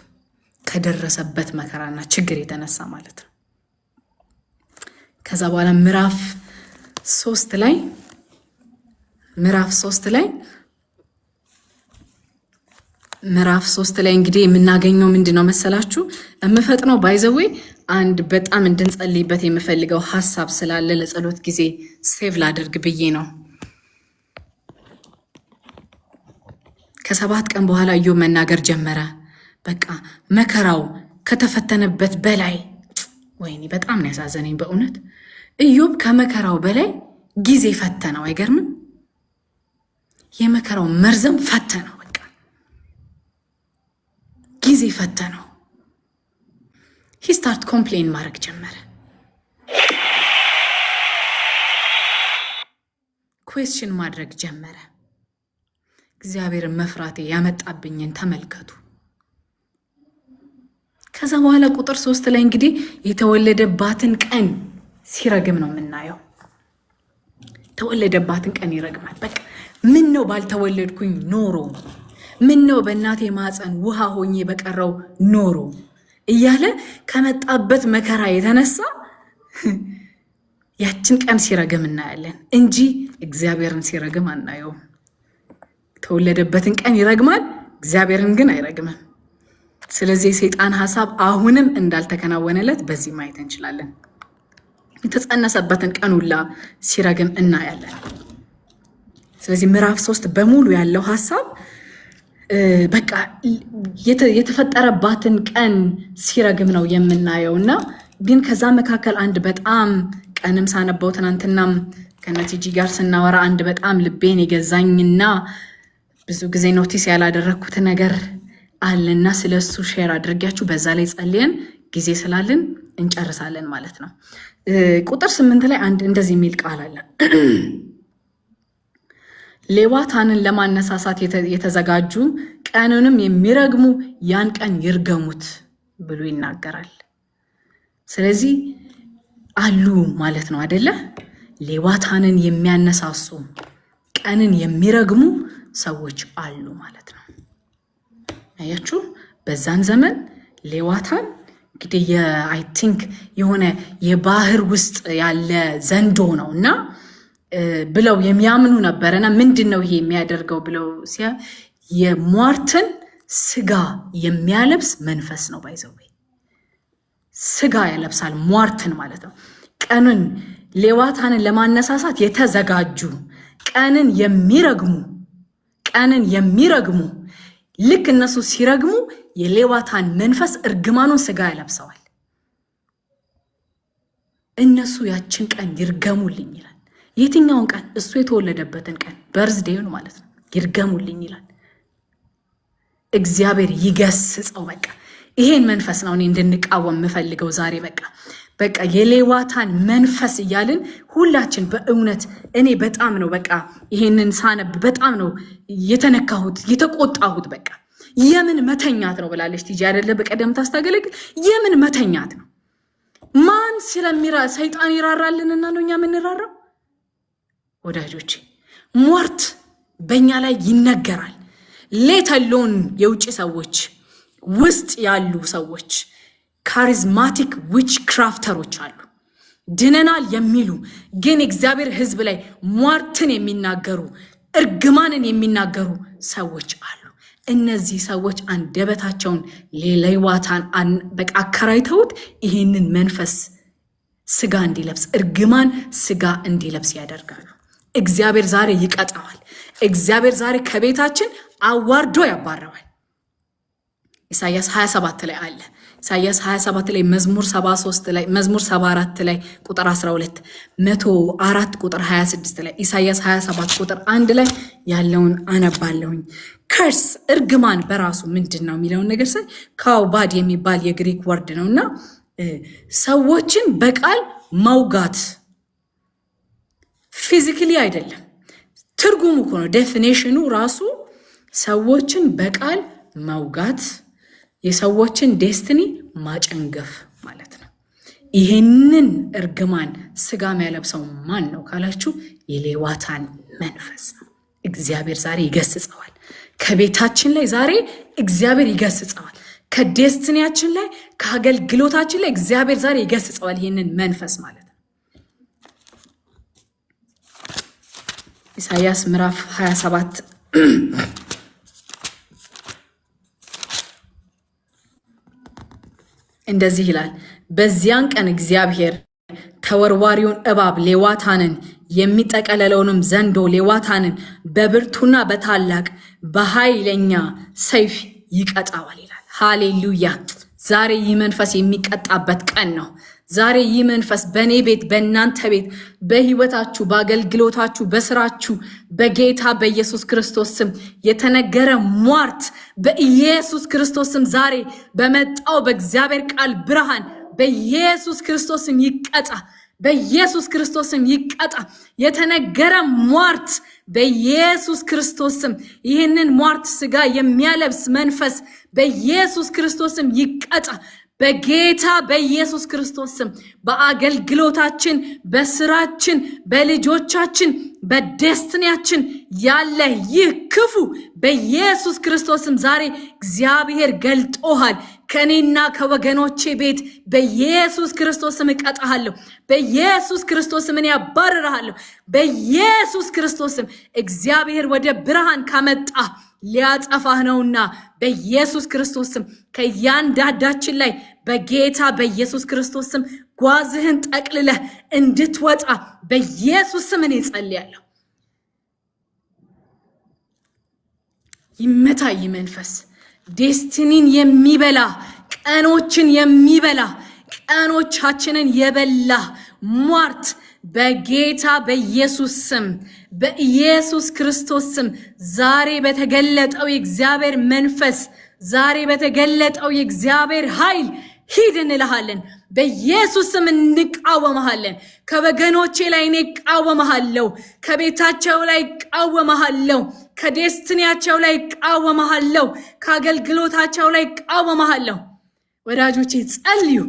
ከደረሰበት መከራና ችግር የተነሳ ማለት ነው። ከዛ በኋላ ምዕራፍ 3 ላይ እንግዲህ የምናገኘው ምንድነው መሰላችሁ? የምፈጥነው ባይዘዌ አንድ በጣም እንድንጸልይበት የምፈልገው ሐሳብ ስላለ ለጸሎት ጊዜ ሴቭ ላድርግ ብዬ ነው። ከ7 ቀን በኋላ ኢዮብ መናገር ጀመረ። በቃ መከራው ከተፈተነበት በላይ ወይኔ በጣም ነው ያሳዘነኝ በእውነት። ኢዮብ ከመከራው በላይ ጊዜ ፈተነው። አይገርምም? የመከራው መርዘም ፈተነው። በቃ ጊዜ ፈተነው። ስታርት ኮምፕሌን ማድረግ ጀመረ። ኩዌስችን ማድረግ ጀመረ። እግዚአብሔርን መፍራቴ ያመጣብኝን ተመልከቱ። ከዛ በኋላ ቁጥር 3 ላይ እንግዲህ የተወለደባትን ቀን ሲረግም ነው የምናየው። የተወለደባትን ቀን ይረግማል። በቃ ምን ነው ባልተወለድኩኝ ኖሮ፣ ምን ነው በእናቴ ማፀን ውሃ ሆኜ በቀረው ኖሮ እያለ ከመጣበት መከራ የተነሳ ያችን ቀን ሲረግም እናያለን እንጂ እግዚአብሔርን ሲረግም አናየውም። የተወለደበትን ቀን ይረግማል፣ እግዚአብሔርን ግን አይረግምም። ስለዚህ የሰይጣን ሐሳብ አሁንም እንዳልተከናወነለት በዚህ ማየት እንችላለን። የተጸነሰበትን ቀን ሁላ ሲረግም እናያለን። ስለዚህ ምዕራፍ 3 በሙሉ ያለው ሐሳብ በቃ የተፈጠረባትን ቀን ሲረግም ነው የምናየውና ግን ከዛ መካከል አንድ በጣም ቀንም ሳነበው ትናንትናም ከነቲጂ ጋር ስናወራ አንድ በጣም ልቤን የገዛኝና ብዙ ጊዜ ኖቲስ ያላደረኩት ነገር አለና ስለሱ ሼር አድርጊያችሁ በዛ ላይ ጸልየን ጊዜ ስላልን እንጨርሳለን ማለት ነው። ቁጥር 8 ላይ አንድ እንደዚህ የሚል ቃል አለ። ሌዋታንን ለማነሳሳት የተዘጋጁ ቀኑንም የሚረግሙ ያን ቀን ይርገሙት ብሎ ይናገራል። ስለዚህ አሉ ማለት ነው አይደለ? ሌዋታንን የሚያነሳሱ ቀንን የሚረግሙ ሰዎች አሉ ማለት ነው። አያችሁ፣ በዛን ዘመን ሌዋታን እንግዲህ አይ ቲንክ የሆነ የባህር ውስጥ ያለ ዘንዶ ነው እና ብለው የሚያምኑ ነበርና ምንድነው ይሄ የሚያደርገው ብለው የሟርትን ስጋ የሚያለብስ መንፈስ ነው። ባይዘው ስጋ ያለብሳል ሟርትን ማለት ነው። ቀኑን ሌዋታንን ለማነሳሳት የተዘጋጁ ቀንን የሚረግሙ ልክ እነሱ ሲረግሙ የሌዋታን መንፈስ እርግማኑን ስጋ ያለብሰዋል። እነሱ ያችን ቀን ይርገሙልኝ ይላል። የትኛውን ቀን? እሱ የተወለደበትን ቀን በርዝዴውን ማለት ነው። ይርገሙልኝ ይላል። እግዚአብሔር ይገስጸው። በቃ ይሄን መንፈስ ነው እኔ እንድንቃወም የምፈልገው ዛሬ። በቃ የሌዋታን መንፈስ እያልን ሁላችን በእውነት እኔ በጣም ነው በቃ ይሄንን ሳነብ በጣም ነው የተነካሁት የተቆጣሁት። በቃ የምን መተኛት ነው ብላለች ቲጂ አይደለ? በቀደም ታስተገለግል የምን መተኛት ነው? ማን ሰይጣን ይራራልንና ነው እኛ የምንራራው? ወዳጆቼ ሟርት በእኛ ላይ ይነገራል። ሌተሎን የውጭ ሰዎች ውስጥ ያሉ ሰዎች ካሪዝማቲክ ዊች ክራፍተሮች አሉ። ድነናል የሚሉ ግን እግዚአብሔር ሕዝብ ላይ ሟርትን የሚናገሩ እርግማንን የሚናገሩ ሰዎች አሉ። እነዚህ ሰዎች አንደበታቸውን ለሌዋታን በቃ አከራይተውት ይህንን መንፈስ ስጋ እንዲለብስ እርግማን ስጋ እንዲለብስ ያደርጋሉ። እግዚአብሔር ዛሬ ይቀጣዋል። እግዚአብሔር ዛሬ ከቤታችን አዋርዶ ያባረዋል። ኢሳይያስ 27 ላይ አለ። ኢሳይያስ 27 ላይ መዝሙር 73 ላይ መዝሙር 74 ላይ ቁጥር 12 104 ቁጥር 26 ላይ ኢሳይያስ 27 ቁጥር 1 ላይ ያለውን አነባለሁኝ። ከርስ እርግማን በራሱ ምንድነው የሚለውን ነገር ሳይ ካውባድ የሚባል የግሪክ ወርድ ነውና ሰዎችን በቃል መውጋት ፊዚካሊ አይደለም። ትርጉሙ እኮ ነው ዴፊኒሽኑ ራሱ ሰዎችን በቃል መውጋት የሰዎችን ዴስቲኒ ማጨንገፍ ማለት ነው። ይሄንን እርግማን ስጋ የሚያለብሰው ማን ነው ካላችሁ የሌዋታን መንፈስ ነው። እግዚአብሔር ዛሬ ይገስጸዋል። ከቤታችን ላይ ዛሬ እግዚአብሔር ይገስጸዋል። ከዴስቲኒያችን ላይ ከአገልግሎታችን ላይ እግዚአብሔር ዛሬ ይገስጸዋል። ይሄንን መንፈስ ማለት ነው። ኢሳይያስ ምዕራፍ 27 እንደዚህ ይላል። በዚያን ቀን እግዚአብሔር ተወርዋሪውን እባብ ሌዋታንን የሚጠቀለለውንም ዘንዶ ሌዋታንን በብርቱና በታላቅ በኃይለኛ ሰይፍ ይቀጣዋል ይላል። ሃሌሉያ! ዛሬ ይህ መንፈስ የሚቀጣበት ቀን ነው። ዛሬ ይህ መንፈስ በእኔ ቤት፣ በእናንተ ቤት፣ በህይወታችሁ፣ በአገልግሎታችሁ፣ በስራችሁ በጌታ በኢየሱስ ክርስቶስ ስም የተነገረ ሟርት በኢየሱስ ክርስቶስ ስም ዛሬ በመጣው በእግዚአብሔር ቃል ብርሃን በኢየሱስ ክርስቶስ ስም ይቀጣ። በኢየሱስ ክርስቶስ ስም ይቀጣ። የተነገረ ሟርት በኢየሱስ ክርስቶስ ስም ይህንን ሟርት ስጋ የሚያለብስ መንፈስ በኢየሱስ ክርስቶስ ስም ይቀጣ። በጌታ በኢየሱስ ክርስቶስ ስም በአገልግሎታችን፣ በስራችን፣ በልጆቻችን፣ በዴስቲኒያችን ያለ ይህ ክፉ በኢየሱስ ክርስቶስ ስም ዛሬ እግዚአብሔር ገልጦሃል። ከኔና ከወገኖቼ ቤት በኢየሱስ ክርስቶስ ስም እቀጣሃለሁ። በኢየሱስ ክርስቶስ ስም እኔ አባርርሃለሁ። በኢየሱስ ክርስቶስ ስም እግዚአብሔር ወደ ብርሃን ካመጣ ሊያጠፋህ ነውና በኢየሱስ ክርስቶስ ስም ከእያንዳንዳችን ላይ በጌታ በኢየሱስ ክርስቶስ ስም ጓዝህን ጠቅልለህ እንድትወጣ በኢየሱስ ስም እኔ ጸልያለሁ። ይመታ ይህ መንፈስ ዴስቲኒን የሚበላ ቀኖችን የሚበላ ቀኖቻችንን የበላ ሟርት በጌታ በኢየሱስ ስም በኢየሱስ ክርስቶስ ስም ዛሬ በተገለጠው የእግዚአብሔር መንፈስ ዛሬ በተገለጠው የእግዚአብሔር ኃይል ሂድ እንልሃለን። በኢየሱስ ስም እንቃወመሃለን። ከወገኖቼ ላይ እኔ እቃወመሃለሁ። ከቤታቸው ላይ እቃወመሃለሁ። ከዴስቲኒያቸው ላይ እቃወመሃለሁ። ከአገልግሎታቸው ላይ እቃወመሃለሁ። ወዳጆቼ ጸልዩ።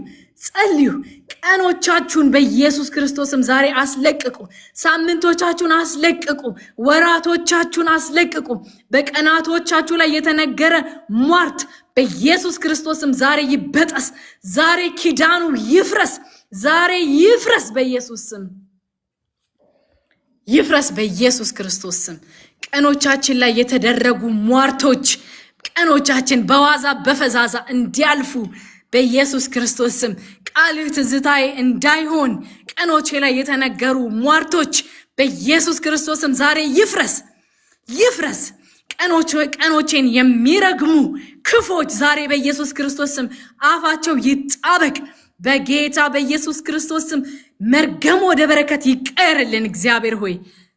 ቀኖቻችሁን በኢየሱስ ክርስቶስም ዛሬ አስለቅቁ። ሳምንቶቻችሁን አስለቅቁ። ወራቶቻችሁን አስለቅቁ። በቀናቶቻችሁ ላይ የተነገረ ሟርት በኢየሱስ ክርስቶስም ዛሬ ይበጠስ። ዛሬ ኪዳኑ ይፍረስ። ዛሬ ይፍረስ። በኢየሱስ ስም ይፍረስ። በኢየሱስ ክርስቶስ ስም ቀኖቻችን ላይ የተደረጉ ሟርቶች ቀኖቻችን በዋዛ በፈዛዛ እንዲያልፉ በኢየሱስ ክርስቶስ ስም ቃልህ ትዝታዬ እንዳይሆን ቀኖቼ ላይ የተነገሩ ሟርቶች በኢየሱስ ክርስቶስም ዛሬ ይፍረስ። ቀኖቼን የሚረግሙ ክፎች ዛሬ በኢየሱስ ክርስቶስም አፋቸው ይጣበቅ። በጌታ በኢየሱስ ክርስቶስም መርገም ወደ በረከት ይቀየርልን። እግዚአብሔር ሆይ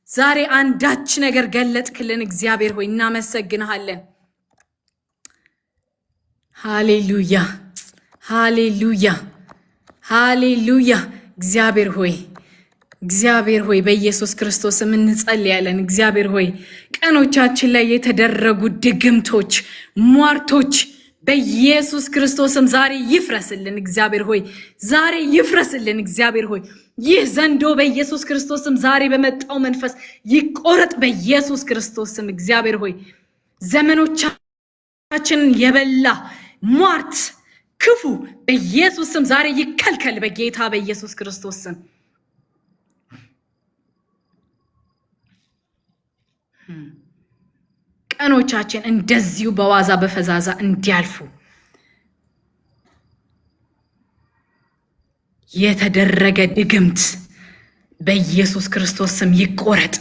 ዛሬ አንዳች ነገር ገለጥክልን። እግዚአብሔር ሆይ እናመሰግንሃለን። ሃሌሉያ ሃሌሉያ ሃሌሉያ። እግዚአብሔር ሆይ በኢየሱስ ክርስቶስም እንጸልያለን። እግዚአብሔር ሆይ ቀኖቻችን ላይ የተደረጉ ድግምቶች፣ ሟርቶች በኢየሱስ ክርስቶስም ዛሬ ይፍረስልን። እግዚአብሔር ሆይ ዛሬ ይፍረስልን። እግዚአብሔር ሆይ ይህ ዘንዶ በኢየሱስ ክርስቶስም ዛሬ በመጣው መንፈስ ይቆረጥ በኢየሱስ ክርስቶስም። እግዚአብሔር ሆይ ዘመኖቻችንን የበላ ሟርት፣ ክፉ በኢየሱስም ዛሬ ይከልከል በጌታ በኢየሱስ ክርስቶስም። ቀኖቻችን እንደዚሁ በዋዛ በፈዛዛ እንዲያልፉ የተደረገ ድግምት በኢየሱስ ክርስቶስ ስም ይቆረጥ።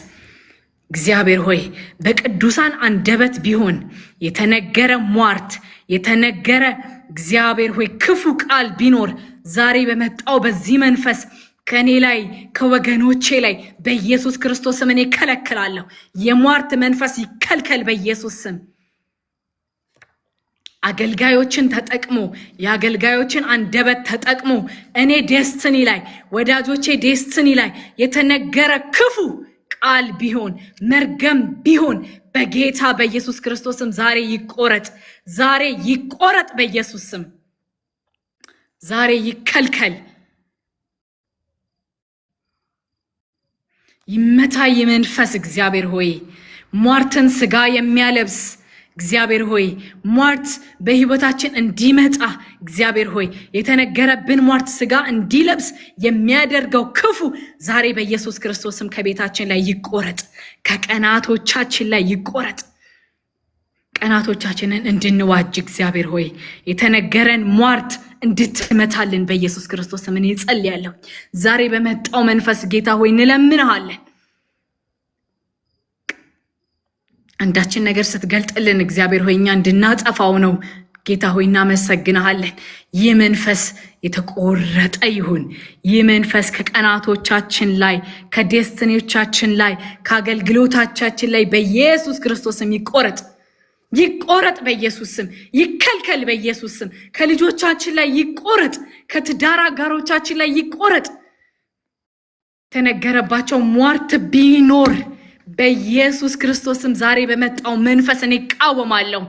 እግዚአብሔር ሆይ በቅዱሳን አንደበት ቢሆን የተነገረ ሟርት፣ የተነገረ እግዚአብሔር ሆይ ክፉ ቃል ቢኖር ዛሬ በመጣው በዚህ መንፈስ ከኔ ላይ ከወገኖቼ ላይ በኢየሱስ ክርስቶስ ስም እኔ ከለክላለሁ። የሟርት መንፈስ ይከልከል በኢየሱስ ስም። አገልጋዮችን ተጠቅሞ የአገልጋዮችን አንደበት ተጠቅሞ እኔ ዴስትኒ ላይ ወዳጆቼ ዴስትኒ ላይ የተነገረ ክፉ ቃል ቢሆን መርገም ቢሆን በጌታ በኢየሱስ ክርስቶስ ስም ዛሬ ይቆረጥ፣ ዛሬ ይቆረጥ በኢየሱስ ስም። ዛሬ ይከልከል፣ ይመታ የመንፈስ እግዚአብሔር ሆይ ሟርትን ስጋ የሚያለብስ እግዚአብሔር ሆይ ሟርት በህይወታችን እንዲመጣ እግዚአብሔር ሆይ የተነገረብን ሟርት ስጋ እንዲለብስ የሚያደርገው ክፉ ዛሬ በኢየሱስ ክርስቶስም ከቤታችን ላይ ይቆረጥ፣ ከቀናቶቻችን ላይ ይቆረጥ። ቀናቶቻችንን እንድንዋጅ እግዚአብሔር ሆይ የተነገረን ሟርት እንድትመታልን በኢየሱስ ክርስቶስ ስም እጸልያለሁ። ዛሬ በመጣው መንፈስ ጌታ ሆይ እንለምንሃለን። አንዳችን ነገር ስትገልጥልን እግዚአብሔር ሆይ እኛ እንድናጠፋው ነው። ጌታ ሆይ እናመሰግንሃለን። ይህ መንፈስ የተቆረጠ ይሁን። ይህ መንፈስ ከቀናቶቻችን ላይ ከዴስቲኒዎቻችን ላይ ከአገልግሎታችን ላይ በኢየሱስ ክርስቶስ ስም ይቆረጥ፣ ይቆረጥ በኢየሱስ ስም። ይከልከል በኢየሱስ ስም። ከልጆቻችን ላይ ይቆረጥ፣ ከትዳር አጋሮቻችን ላይ ይቆረጥ። ተነገረባቸው ሟርት ቢኖር በኢየሱስ ክርስቶስም ዛሬ በመጣው መንፈስ እኔ ቃወማለሁ።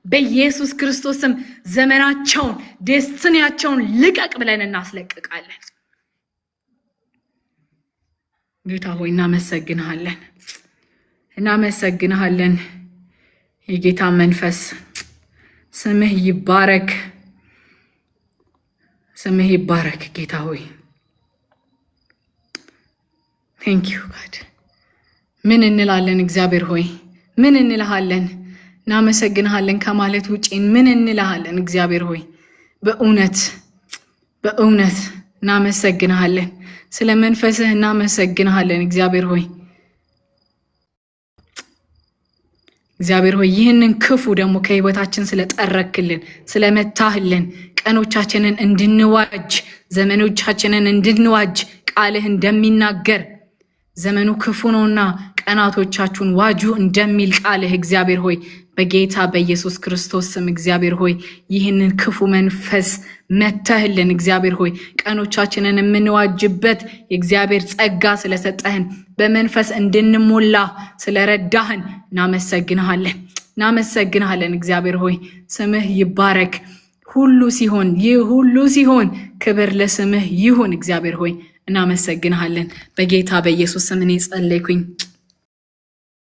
በኢየሱስ ክርስቶስም ዘመናቸውን ዴስቲኒያቸውን ልቀቅ ብለን እናስለቅቃለን። ጌታ ሆይ እናመሰግንሃለን፣ እናመሰግንሃለን። የጌታ መንፈስ ስምህ ይባረክ፣ ስምህ ይባረክ ጌታ ሆይ። ቴንክ ዩ ጋድ። ምን እንላለን እግዚአብሔር ሆይ? ምን እንልሃለን? እናመሰግንሃለን ከማለት ውጪ ምን እንልሃለን እግዚአብሔር ሆይ? በእውነት በእውነት እናመሰግንሃለን። ስለ መንፈስህ እናመሰግንሃለን እግዚአብሔር ሆይ። እግዚአብሔር ሆይ ይህንን ክፉ ደግሞ ከህይወታችን ስለጠረክልን ስለመታህልን ቀኖቻችንን እንድንዋጅ ዘመኖቻችንን እንድንዋጅ ቃልህ እንደሚናገር ዘመኑ ክፉ ነውና ቀናቶቻችሁን ዋጁ እንደሚል ቃልህ እግዚአብሔር ሆይ በጌታ በኢየሱስ ክርስቶስ ስም እግዚአብሔር ሆይ ይህንን ክፉ መንፈስ መተህልን እግዚአብሔር ሆይ ቀኖቻችንን የምንዋጅበት የእግዚአብሔር ጸጋ ስለሰጠህን በመንፈስ እንድንሞላ ስለረዳህን እናመሰግንሃለን፣ እናመሰግንሃለን እግዚአብሔር ሆይ። ስምህ ይባረክ። ሁሉ ሲሆን ይህ ሁሉ ሲሆን ክብር ለስምህ ይሁን እግዚአብሔር ሆይ። እናመሰግንሃለን። በጌታ በኢየሱስ ስም እኔ ጸለይኩኝ።